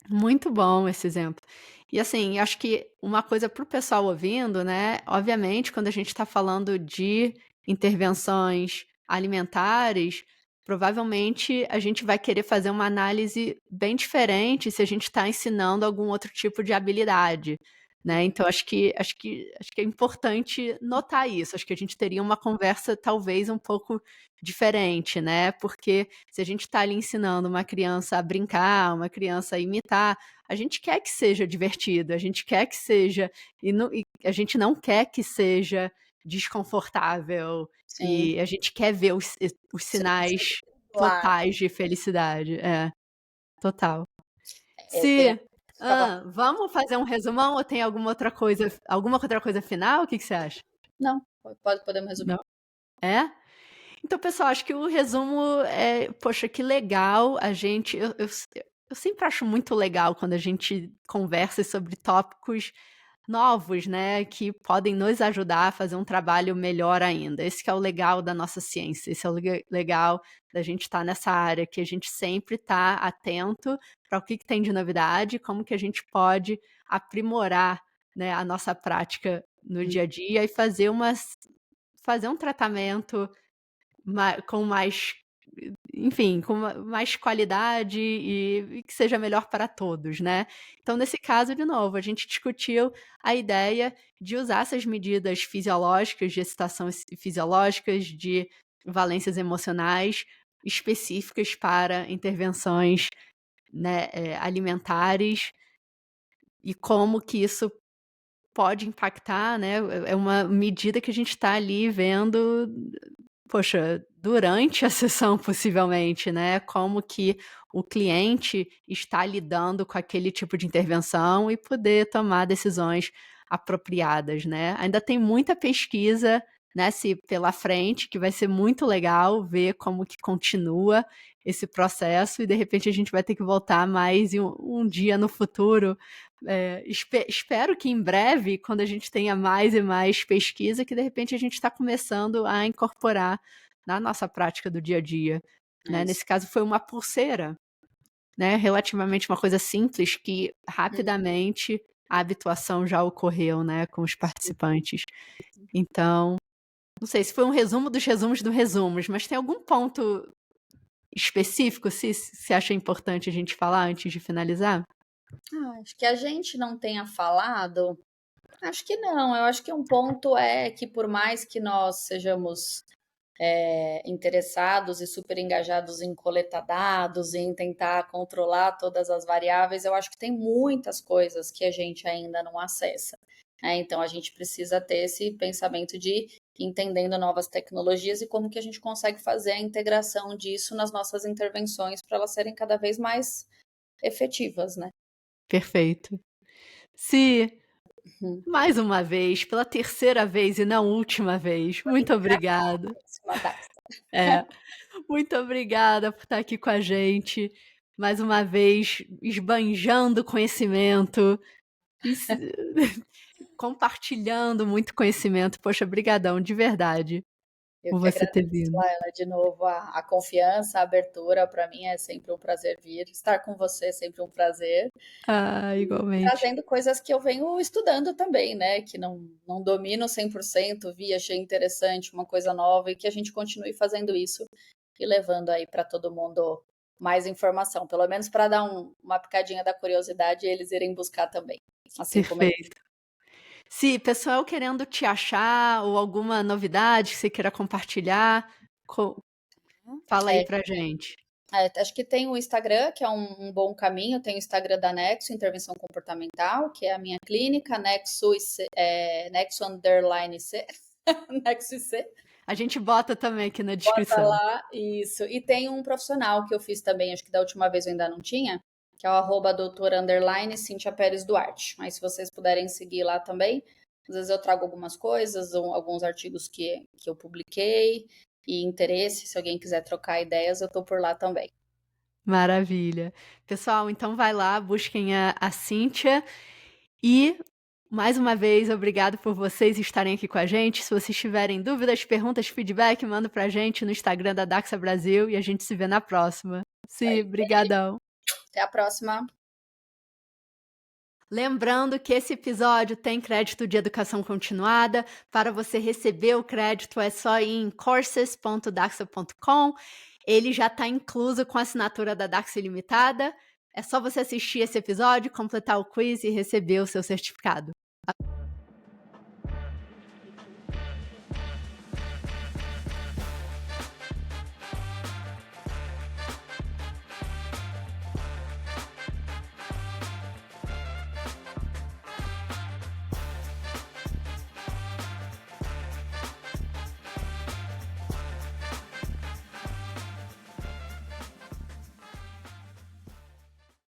Muito bom esse exemplo. E assim, acho que uma coisa para o pessoal ouvindo, né, obviamente quando a gente está falando de intervenções alimentares, provavelmente a gente vai querer fazer uma análise bem diferente se a gente está ensinando algum outro tipo de habilidade, né. Uhum, Então acho que é importante notar isso, acho que a gente teria uma conversa talvez um pouco diferente, né, porque se a gente está ali ensinando uma criança a brincar, uma criança a imitar, a gente quer que seja divertido, a gente quer que seja e a gente não quer que seja desconfortável, sim, e a gente quer ver os seja sinais claro. totais de felicidade. É, total. Tem Se ficava vamos fazer um resumão ou tem alguma outra coisa final? O que que você acha? não, podemos resumir. Não? É? Então, pessoal, acho que o resumo é, poxa, que legal a gente. Eu sempre acho muito legal quando a gente conversa sobre tópicos novos, né, que podem nos ajudar a fazer um trabalho melhor ainda. Esse que é o legal da nossa ciência, esse é o legal da gente estar nessa área, que a gente sempre está atento para o que tem de novidade, como que a gente pode aprimorar, né, a nossa prática no Hum, dia a dia e fazer um tratamento com mais, enfim, com mais qualidade e que seja melhor para todos, né. Então, nesse caso, de novo, a gente discutiu a ideia de usar essas medidas fisiológicas, de excitação fisiológicas, de valências emocionais específicas para intervenções, né, alimentares e como que isso pode impactar, né, é uma medida que a gente está ali vendo. Poxa, durante a sessão possivelmente, né, como que o cliente está lidando com aquele tipo de intervenção e poder tomar decisões apropriadas, né. Ainda tem muita pesquisa, né, se pela frente, que vai ser muito legal ver como que continua esse processo e de repente a gente vai ter que voltar mais em um dia no futuro, espero que em breve, quando a gente tenha mais e mais pesquisa, que de repente a gente está começando a incorporar na nossa prática do dia a dia, é né. isso. Nesse caso foi uma pulseira, né, relativamente uma coisa simples que Hum, rapidamente a habituação já ocorreu, né, com os participantes. Então, não sei se foi um resumo dos resumos dos resumos, mas tem algum ponto específico, se acha importante a gente falar antes de finalizar? acho que a gente não tenha falado, acho que não, eu acho que um ponto é que por mais que nós sejamos interessados e super engajados em coletar dados e em tentar controlar todas as variáveis, eu acho que tem muitas coisas que a gente ainda não acessa, né? Então a gente precisa ter esse pensamento de entendendo novas tecnologias e como que a gente consegue fazer a integração disso nas nossas intervenções para elas serem cada vez mais efetivas, né? Perfeito. Se Uhum. mais uma vez, pela terceira vez e não última vez, muito obrigada. Próxima data. É. Muito obrigada por estar aqui com a gente, mais uma vez esbanjando conhecimento, ens compartilhando muito conhecimento. Poxa, brigadão, de verdade, Eu por que você ter agradeço, vindo. Laila, de novo a confiança, a abertura. Para mim é sempre um prazer vir. Estar com você é sempre um prazer. Ah, E igualmente. trazendo coisas que eu venho estudando também, né? Que não domino 100%, vi, achei interessante, uma coisa nova, e que a gente continue fazendo isso e levando aí para todo mundo mais informação, pelo menos para dar uma picadinha da curiosidade e eles irem buscar também, assim como eu. Perfeito. Se pessoal querendo te achar ou alguma novidade que você queira compartilhar, co fala aí É, pra gente. acho que tem o Instagram, que é um bom caminho. Tem o Instagram da Nexo, Intervenção Comportamental, que é a minha clínica, Nexo, Nexo Underline C, Nexo IC. A gente bota também aqui na Bota descrição. lá, isso. E tem um profissional que eu fiz também, acho que da última vez eu ainda não tinha, que é o arroba doutora underline Cíntia Pérez Duarte. Mas se vocês puderem seguir lá também, às vezes eu trago algumas coisas, alguns artigos que eu publiquei e interesse, se alguém quiser trocar ideias, eu tô por lá também. Maravilha. Pessoal, então vai lá, busquem a Cíntia e Mais uma vez, obrigado por vocês estarem aqui com a gente. Se vocês tiverem dúvidas, perguntas, feedback, manda pra gente no Instagram da Daxa Brasil e a gente se vê na próxima. Sim, brigadão. Até a próxima. Lembrando que esse episódio tem crédito de educação continuada. Para você receber o crédito é só ir em courses.daxa.com. Ele já está incluso com a assinatura da Daxa Ilimitada. É só você assistir esse episódio, completar o quiz e receber o seu certificado.